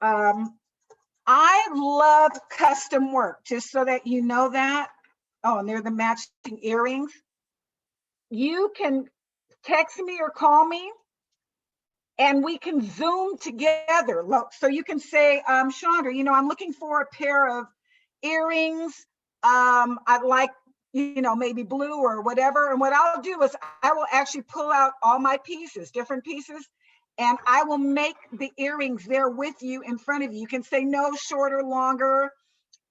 I love custom work, just so that you know that. Oh, and they're the matching earrings. You can text me or call me and we can Zoom together. Look, so you can say, Chandra, you know, I'm looking for a pair of earrings. I'd like, you know, maybe blue or whatever. And what I'll do is I will actually pull out all my pieces, different pieces, and I will make the earrings there with you in front of you. You can say no, shorter, longer,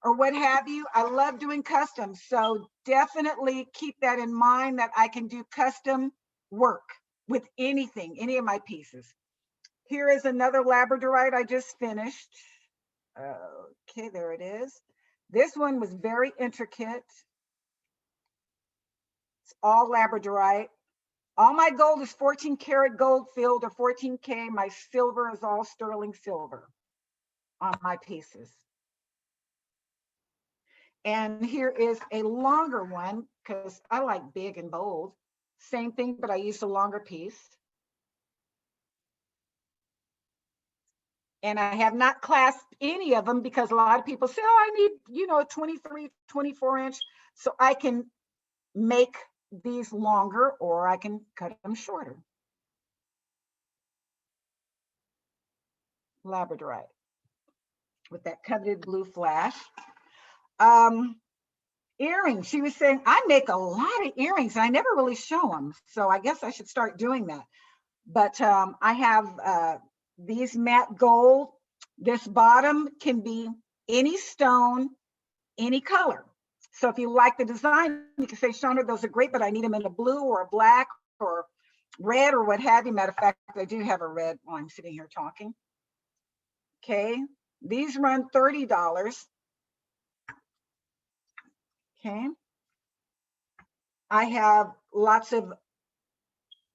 or what have you. I love doing custom. So definitely keep that in mind, that I can do custom work with anything, any of my pieces. Here is another labradorite I just finished. Okay, there it is. This one was very intricate. It's all labradorite. All my gold is 14 karat gold filled, or 14K. My silver is all sterling silver on my pieces. And here is a longer one, because I like big and bold. Same thing, but I used a longer piece. And I have not clasped any of them because a lot of people say, oh, I need, you know, a 23, 24 inch. So I can make these longer, or I can cut them shorter. Labradorite with that coveted blue flash. Earrings, she was saying, I make a lot of earrings and I never really show them. So I guess I should start doing that. But I have these matte gold. This bottom can be any stone, any color. So if you like the design, you can say, Chandra, those are great, but I need them in a blue or a black or red or what have you. Matter of fact, I do have a red while I'm sitting here talking. Okay, these run $30. Okay, I have lots of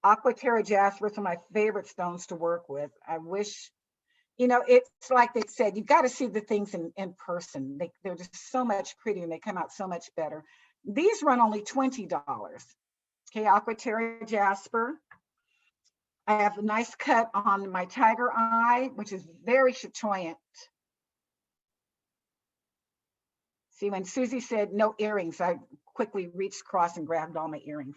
aquaterra jasper, some of my favorite stones to work with. I wish, you know, it's like they said, you got to see the things in person. They're just so much prettier and they come out so much better. These run only $20. Okay, aquaterra jasper. I have a nice cut on my tiger eye, which is very chatoyant. See, when Susie said no earrings, I quickly reached across and grabbed all my earrings.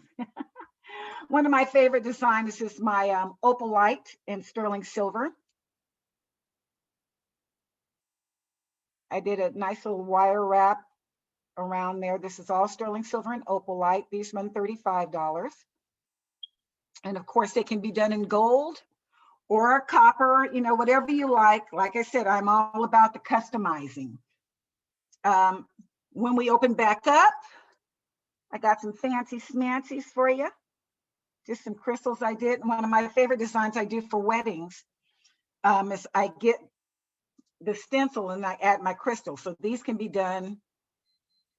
One of my favorite designs is my opalite in sterling silver. I did a nice little wire wrap around there. This is all sterling silver and opalite. These run $35. And of course, they can be done in gold or copper, you know, whatever you like. Like I said, I'm all about the customizing. When we open back up, I got some fancy smancies for you. Just some crystals I did. And one of my favorite designs I do for weddings is I get the stencil and I add my crystals. So these can be done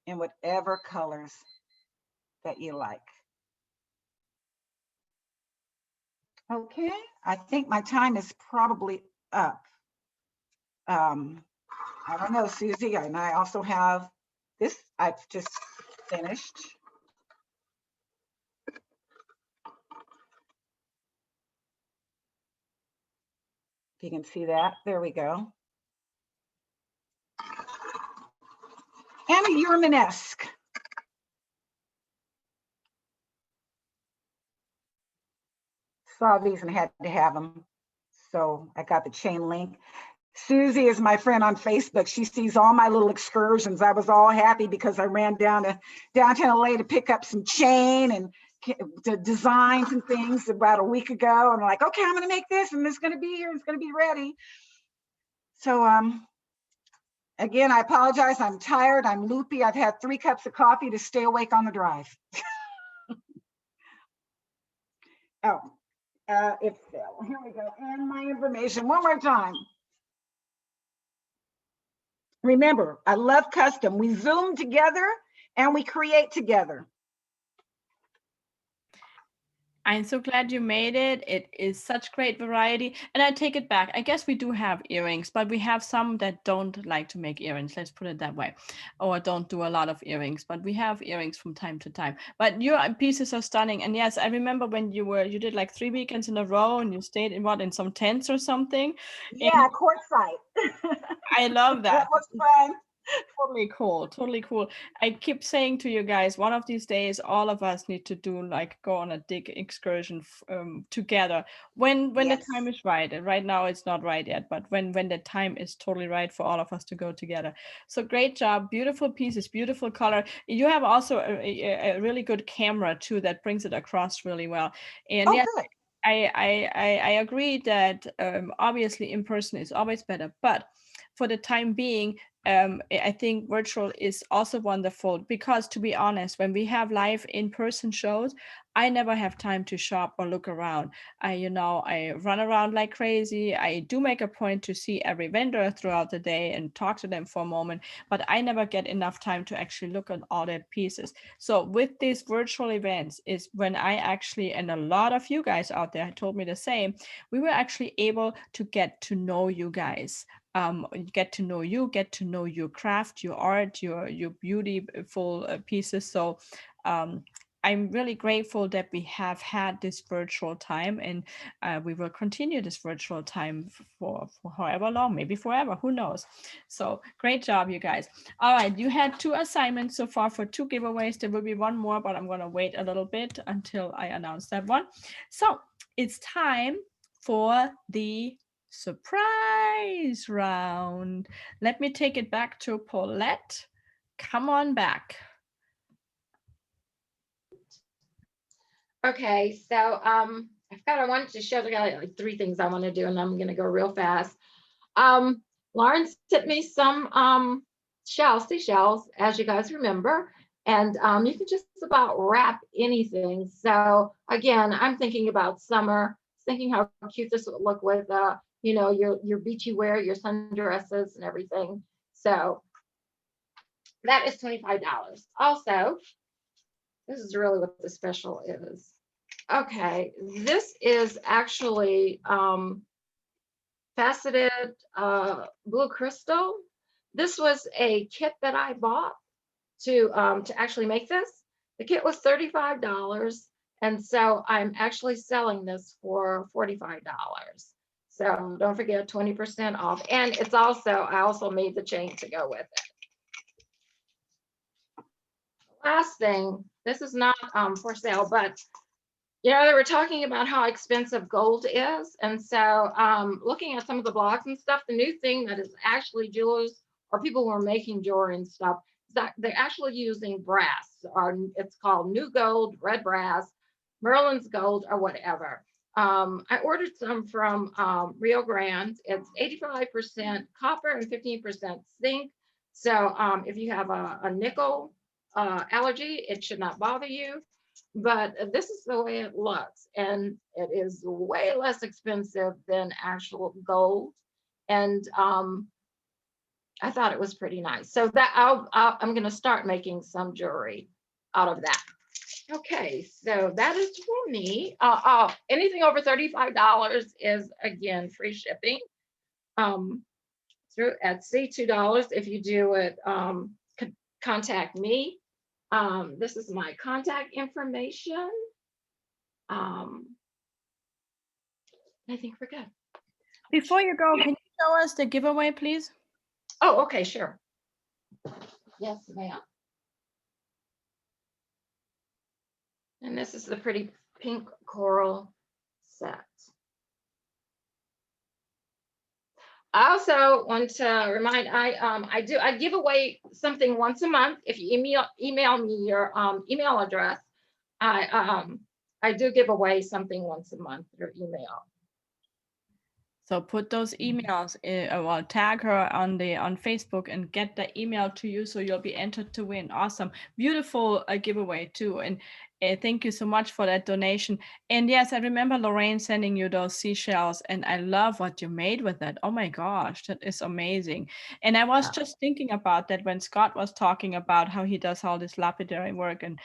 in whatever colors that you like. Okay, I think my time is probably up. I don't know, Susie, and I also have this I've just finished. If you can see that, there we go. And a Urmanesque. Saw these and had to have them. So I got the chain link. Susie is my friend on Facebook. She sees all my little excursions. I was all happy because I ran down to downtown LA to pick up some chain and the designs and things about a week ago. And I'm like, okay, I'm gonna make this and it's gonna be here, it's gonna be ready. So again, I apologize, I'm tired, I'm loopy. I've had 3 cups of coffee to stay awake on the drive. Oh, here we go, and my information one more time. Remember, I love custom. We Zoom together and we create together. I'm so glad you made it. It is such great variety. And I take it back. I guess we do have earrings, but we have some that don't like to make earrings. Let's put it that way. Or don't do a lot of earrings, but we have earrings from time to time. But your pieces are stunning. And yes, I remember when you did like 3 weekends in a row and you stayed in some tents or something. Yeah, courtside. I love that. That was fun. Totally cool, totally cool. I keep saying to you guys, one of these days, all of us need to do go on a dig excursion together when Yes. the time is right. And right now it's not right yet, but when the time is totally right for all of us to go together. So great job, beautiful pieces, beautiful color. You have also a really good camera too that brings it across really well. And yes, good. I agree that obviously in person is always better, but for the time being, I think virtual is also wonderful because, to be honest, when we have live in-person shows, I never have time to shop or look around. I run around like crazy. I do make a point to see every vendor throughout the day and talk to them for a moment, but I never get enough time to actually look at all their pieces. So with these virtual events is when I actually, and a lot of you guys out there told me the same, we were actually able to get to know you guys. Get to know you, get to know your craft, your art, your beautiful pieces. So I'm really grateful that we have had this virtual time, and we will continue this virtual time for however long, maybe forever, who knows. So great job, you guys. All right, you had 2 assignments so far for 2 giveaways. There will be one more, but I'm going to wait a little bit until I announce that one. So it's time for the surprise round. Let me take it back to Paulette. Come on back. Okay, so I wanted to show, I got like 3 things I want to do, and I'm going to go real fast. Lauren sent me some seashells, as you guys remember, and you can just about wrap anything. So again, I'm thinking about summer, thinking how cute this would look with your beachy wear, your sundresses and everything. So that is $25. Also, this is really what the special is. Okay, this is actually faceted blue crystal. This was a kit that I bought to actually make this. The kit was $35, and so I'm actually selling this for $45. So don't forget 20% off. And it's also, I also made the chain to go with it. last thing, this is not for sale, but you know, they were talking about how expensive gold is. And so looking at some of the blogs and stuff, the new thing that is actually jewelers or people who are making jewelry and stuff, is that they're actually using brass, or it's called new gold, red brass, Merlin's gold, or whatever. I ordered some from Rio Grande. It's 85% copper and 15% zinc. So if you have a nickel allergy, it should not bother you. But this is the way it looks, and it is way less expensive than actual gold. And I thought it was pretty nice. So that I'm going to start making some jewelry out of that. Okay, so that is for me. Anything over $35 is again free shipping. Through Etsy, $2 if you do it. Contact me. This is my contact information. I think we're good. Before you go, can you show us the giveaway, please? Oh, okay, sure. Yes, ma'am. And this is the pretty pink coral set. I also want to remind, I give away something once a month. If you email me your email address, I do give away something once a month through email. So put those emails, well, tag her on Facebook and get the email to you, so you'll be entered to win. Awesome, beautiful giveaway too. And thank you so much for that donation. And yes, I remember Lorraine sending you those seashells, and I love what you made with that. Oh my gosh, that is amazing. And I was just thinking about that when Scott was talking about how he does all this lapidary work and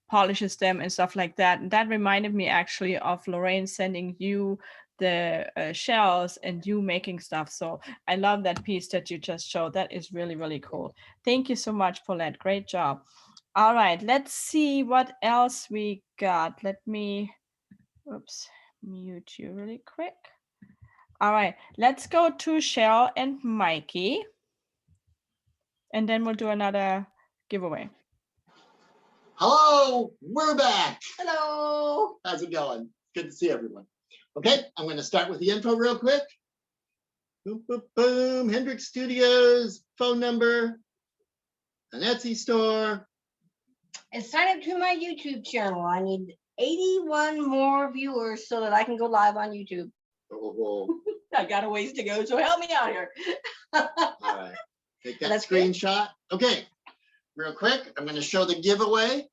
polishes them and stuff like that. And that reminded me actually of Lorraine sending you the shells and you making stuff. So I love that piece that you just showed. That is really, really cool. Thank you so much, Paulette. Great job. All right, let's see what else we got. Let me, oops, mute you really quick. All right, let's go to Cheryl and Mikey. And then we'll do another giveaway. Hello, we're back. Hello. How's it going? Good to see everyone. Okay, I'm going to start with the info real quick. Boom, boom, boom. Hendrix Studios, phone number, an Etsy store. And sign up to my YouTube channel. I need 81 more viewers so that I can go live on YouTube. Oh, I got a ways to go, so help me out here. all right. Take that That's screenshot. Okay, real quick, I'm going to show the giveaway.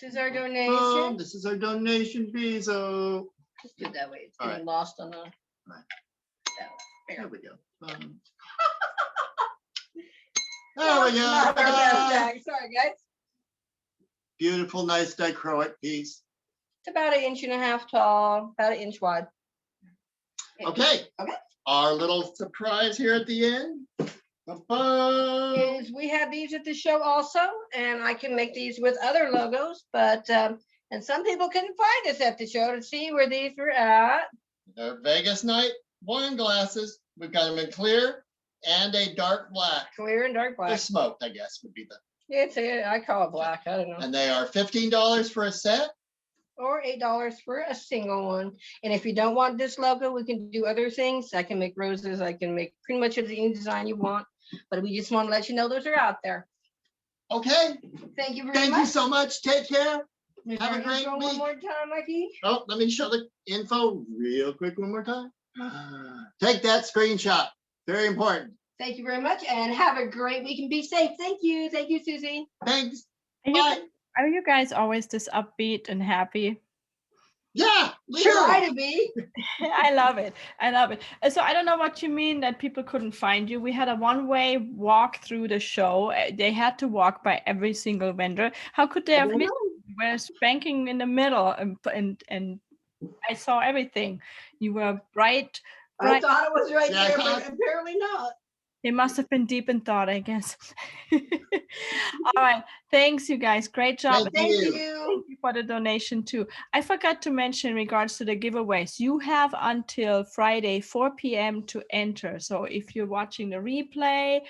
This is our donation. This is our donation fee. So Just do it that way. It's All getting lost on the. Right. There. there we go. There we Not go. our best tag. Sorry, guys. Beautiful, nice dichroic piece. It's about 1.5 inches tall, about 1 inch wide. Okay. Okay. Our little surprise here at the end. Ba-ba. Is we have these at the show also, and I can make these with other logos, but and some people couldn't find us at the show to see where these were at. They're Vegas night wine glasses. We've got them in clear and a dark black. Clear and dark They're black. smoked, I guess, would be the. I call it black. I don't know. And they are $15 for a set. Or $8 for a single one. And if you don't want this logo, we can do other things. I can make roses. I can make pretty much any design you want. But we just want to let you know those are out there. Okay. Thank you very Thank much. you so much. Take care. Is Have a there great info week. One more time, Mikey. Oh, let me show the info real quick one more time. Take that screenshot. Very important. Thank you very much, and have a great week and be safe. Thank you. Thank you, Susie. Thanks. Are Bye. you guys always this upbeat and happy? Yeah, Leo. Try to be. I love it. I love it. So I don't know what you mean that people couldn't find you. We had a one-way walk through the show. They had to walk by every single vendor. How could they have missed you? You were spanking in the middle, and I saw everything. You were bright. I thought it was right Yeah, there, but apparently not. They must have been deep in thought, I guess. All right. Thanks, you guys. Great job. Thank Thank you. you. Thank you for the donation too. I forgot to mention in regards to the giveaways, you have until Friday 4 p.m. to enter. So if you're watching the replay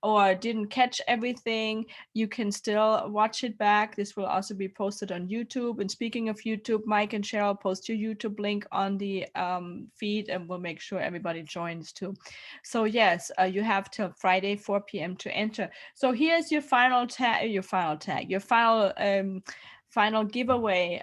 or didn't catch everything, you can still watch it back. This will also be posted on YouTube. And speaking of YouTube, Mike and Cheryl post your YouTube link on the feed, and we'll make sure everybody joins too. So yes, you have till Friday 4 p.m. to enter. So here's your final tag, your final giveaway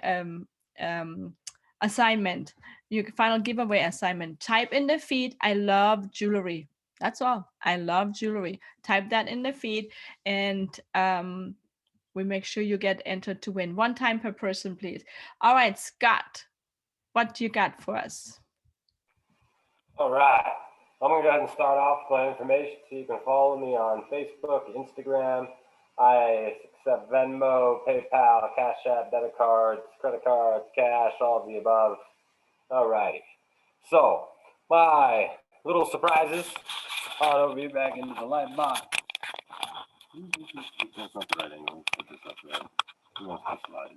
assignment. Your final giveaway assignment. Type in the feed, I love jewelry. That's all. I love jewelry. Type that in the feed, and we make sure you get entered to win. One time per person, please. All right, Scott, what do you got for us? All right. I'm going to go ahead and start off with my information so you can follow me on Facebook, Instagram. I accept Venmo, PayPal, Cash App, debit cards, credit cards, cash, all of the above. All righty. So, my little surprises on over here back into the light box. That's not the right angle. Put this up there. We want to slide.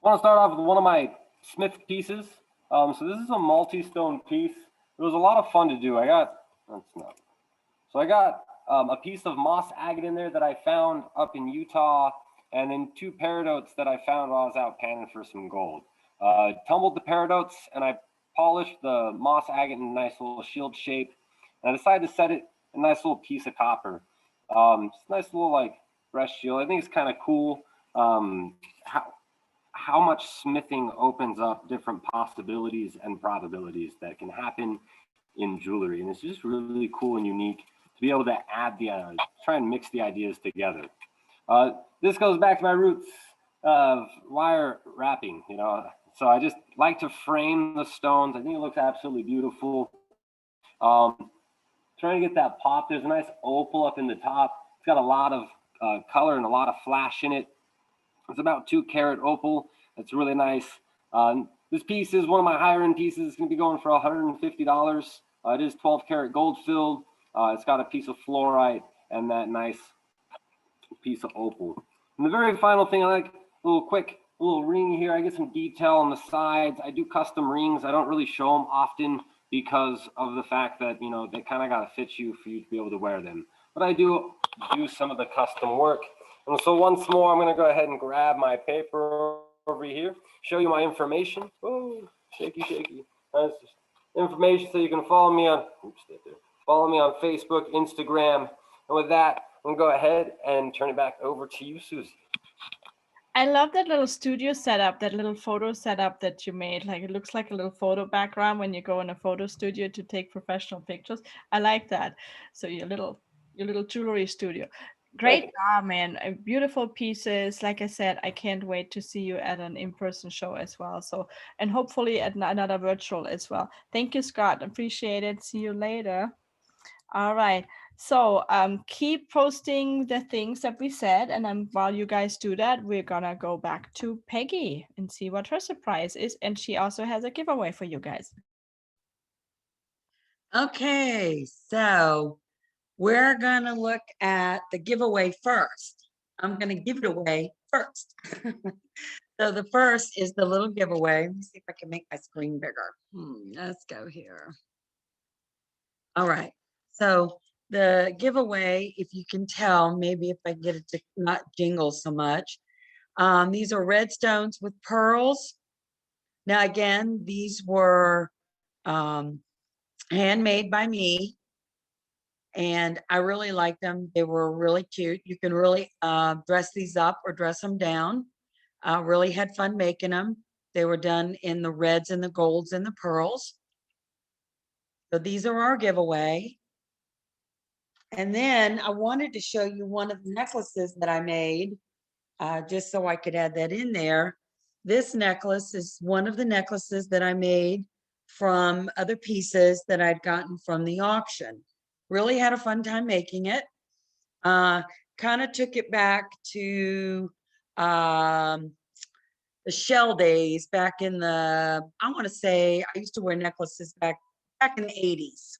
I want to start off with one of my Smith pieces. So this is a multi-stone piece. It was a lot of fun to do. I got a piece of moss agate in there that I found up in Utah, and then 2 peridots that I found while I was out panning for some gold. Tumbled the peridots, and I polished the moss agate in a nice little shield shape. And I decided to set it in a nice little piece of copper. It's a nice little like breast shield. I think it's kind of cool how much smithing opens up different possibilities and probabilities that can happen in jewelry. And it's just really cool and unique to be able to add try and mix the ideas together. This goes back to my roots of wire wrapping, So I just like to frame the stones. I think it looks absolutely beautiful. Trying to get that pop. There's a nice opal up in the top. It's got a lot of color and a lot of flash in it. It's about 2 karat opal. It's really nice. This piece is one of my higher end pieces. It's going to be going for $150. It is 12 karat gold filled. It's got a piece of fluorite and that nice piece of opal. And the very final thing, I like a little ring here. I get some detail on the sides. I do custom rings. I don't really show them often because of the fact that, they kind of got to fit you for you to be able to wear them. But I do some of the custom work. And so once more, I'm going to go ahead and grab my paper over here, show you my information. Oh, shaky, shaky. That's just information so you can follow me on, Facebook, Instagram. And with that, I'm going to go ahead and turn it back over to you, Susie. I love that little studio setup, that little photo setup that you made. Like it looks like a little photo background when you go in a photo studio to take professional pictures. I like that. So your little jewelry studio. Great job, man. Beautiful pieces. Like I said, I can't wait to see you at an in-person show as well. So, and hopefully at another virtual as well. Thank you, Scott. Appreciate it. See you later. All right. So keep posting the things that we said. And while you guys do that, we're going to go back to Peggy and see what her surprise is. And she also has a giveaway for you guys. Okay, so we're going to look at the giveaway first. I'm going to give it away first. So the first is the little giveaway. Let me see if I can make my screen bigger. Let's go here. All right. So the giveaway, if you can tell, maybe if I get it to not jingle so much. These are red stones with pearls. Now, again, these were handmade by me. And I really like them. They were really cute. You can really dress these up or dress them down. Really had fun making them. They were done in the reds and the golds and the pearls. So these are our giveaway. And then I wanted to show you one of the necklaces that I made, just so I could add that in there. This necklace is one of the necklaces that I made from other pieces that I'd gotten from the auction. Really had a fun time making it. Kind of took it back to the shell days back in the, I want to say, I used to wear necklaces back in the 80s.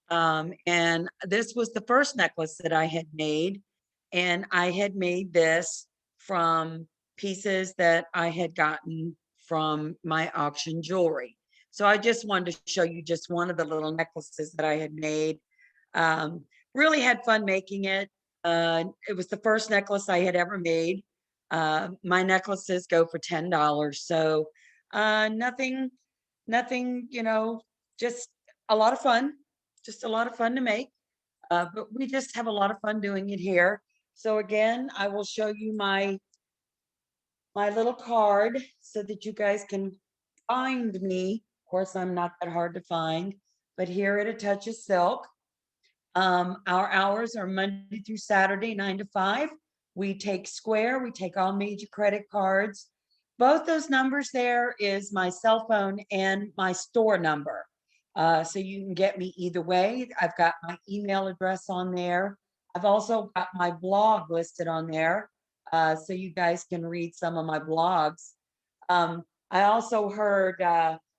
And this was the first necklace that I had made. And I had made this from pieces that I had gotten from my auction jewelry. So I just wanted to show you just one of the little necklaces that I had made. Um, really had fun making it. It was the first necklace I had ever made. My necklaces go for $10. So nothing, you know, just a lot of fun, just a lot of fun to make. But we just have a lot of fun doing it here. So again, I will show you my little card so that you guys can find me. Of course, I'm not that hard to find, but here at A Touch of Silk, our hours are Monday through Saturday, 9 to 5. We take Square, we take all major credit cards. Both those numbers there is my cell phone and my store number. So you can get me either way. I've got my email address on there. I've also got my blog listed on there. So you guys can read some of my blogs. I also heard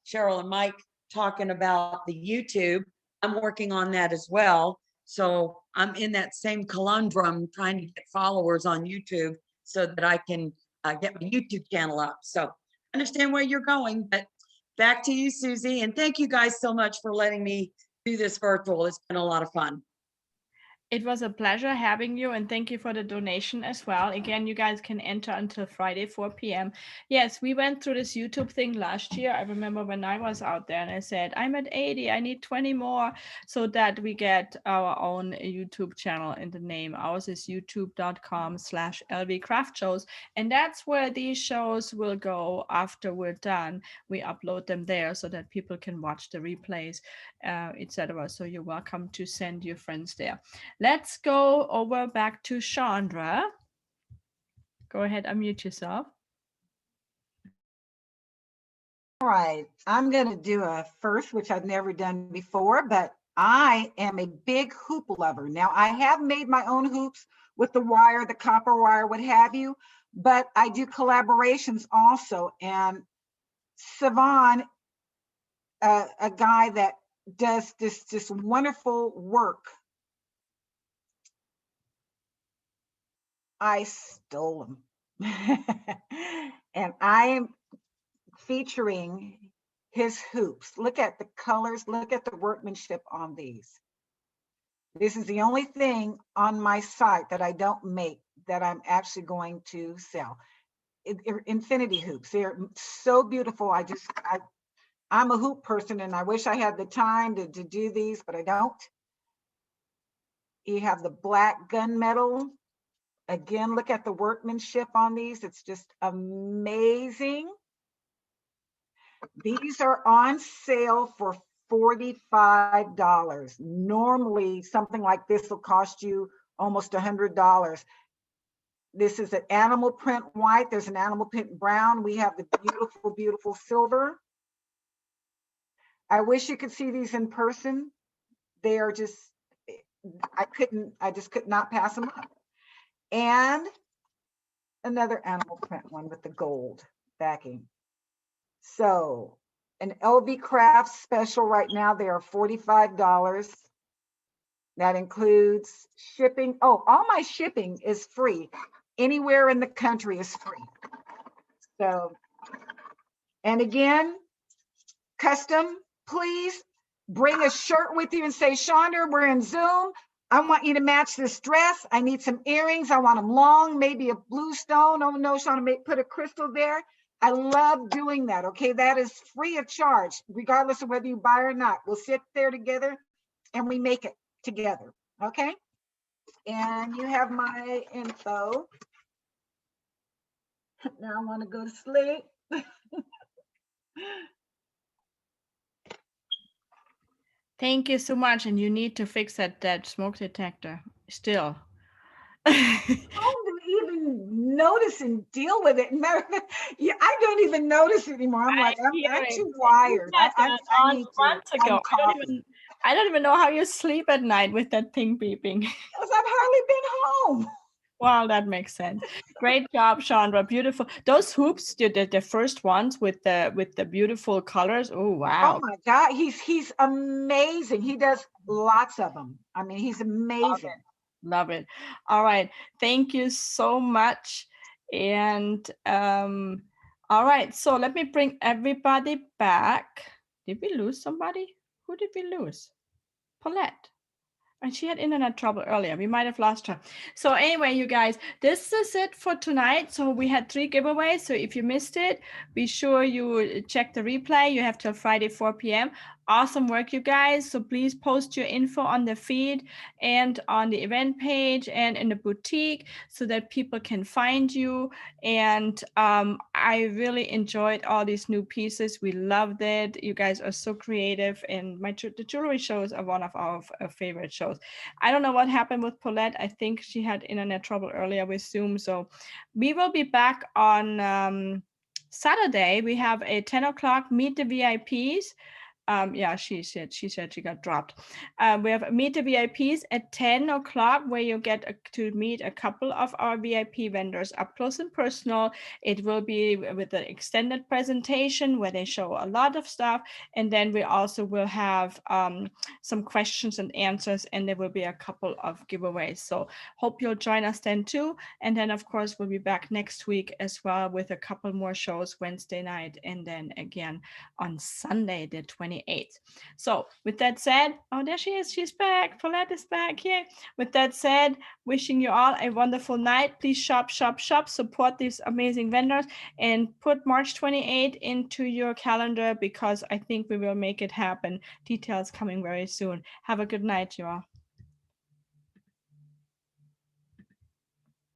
Cheryl and Mike talking about the YouTube. I'm working on that as well. So I'm in that same conundrum trying to get followers on YouTube so that I can get my YouTube channel up. So I understand where you're going, but back to you, Susie. And thank you guys so much for letting me do this virtual. It's been a lot of fun. It was a pleasure having you, and thank you for the donation as well. Again, you guys can enter until Friday, 4 p.m. Yes, we went through this YouTube thing last year. I remember when I was out there and I said, I'm at 80, I need 20 more so that we get our own YouTube channel in the name. Ours is youtube.com/lvcraftshows. And that's where these shows will go after we're done. We upload them there so that people can watch the replays, etc. So you're welcome to send your friends there. Let's go over back to Chandra. Go ahead, unmute yourself. All right, I'm going to do a first, which I've never done before, but I am a big hoop lover. Now, I have made my own hoops with the wire, the copper wire, what have you, but I do collaborations also. And Savon, a guy that does this wonderful work, I stole them. And I am featuring his hoops. Look at the colors, look at the workmanship on these. This is the only thing on my site that I don't make that I'm actually going to sell. Infinity hoops, they're so beautiful. I'm a hoop person and I wish I had the time to do these, but I don't. You have the black gunmetal. Again, look at the workmanship on these. It's just amazing. These are on sale for $45. Normally, something like this will cost you almost $100. This is an animal print white. There's an animal print brown. We have the beautiful, beautiful silver. I wish you could see these in person. They are just, I just could not pass them up. And another animal print one with the gold backing. So an LV Crafts special right now, they are $45. That includes shipping. Oh, all my shipping is free. Anywhere in the country is free. So, and again, custom, please bring a shirt with you and say, Chandra, we're in Zoom. I want you to match this dress. I need some earrings. I want them long, maybe a blue stone. Oh no, Chandra, put a crystal there. I love doing that, okay? That is free of charge, regardless of whether you buy or not. We'll sit there together and we make it together, okay? And you have my info. Now I want to go to sleep. Thank you so much. And you need to fix that smoke detector still. Don't even notice and deal with it. Yeah, I don't even notice it anymore. I'm like, I'm too wired. I need to. I don't even know how you sleep at night with that thing beeping. Because I've hardly been home. Wow, that makes sense. Great job, Chandra. Beautiful. Those hoops, the first ones with the beautiful colors. Oh, Oh wow. my God, he's amazing. He does lots of them. I mean, he's amazing. Love it. All right. Thank you so much. And all right. So let me bring everybody back. Did we lose somebody? Who did we lose? Paulette. And she had internet trouble earlier. We might have lost her. So anyway, you guys, this is it for tonight. So we had 3 giveaways. So if you missed it, be sure you check the replay. You have till Friday, 4 p.m. Awesome work, you guys. So please post your info on the feed and on the event page and in the boutique so that people can find you. And I really enjoyed all these new pieces. We loved it. You guys are so creative. And the jewelry shows are one of our favorite shows. I don't know what happened with Paulette. I think she had internet trouble earlier with Zoom. So we will be back on Saturday. We have a 10 o'clock Meet the VIPs. Yeah, she said she got dropped. We have Meet the VIPs at 10 o'clock where you get to meet a couple of our VIP vendors up close and personal. It will be with an extended presentation where they show a lot of stuff. And then we also will have some questions and answers, and there will be a couple of giveaways. So hope you'll join us then too. And then, of course, we'll be back next week as well with a couple more shows Wednesday night and then again on Sunday, the 28th. So with that said, oh, there she is. She's back. Paulette is back here. With that said, wishing you all a wonderful night. Please shop, shop, shop. Support these amazing vendors and put March 28th into your calendar because I think we will make it happen. Details coming very soon. Have a good night, you all.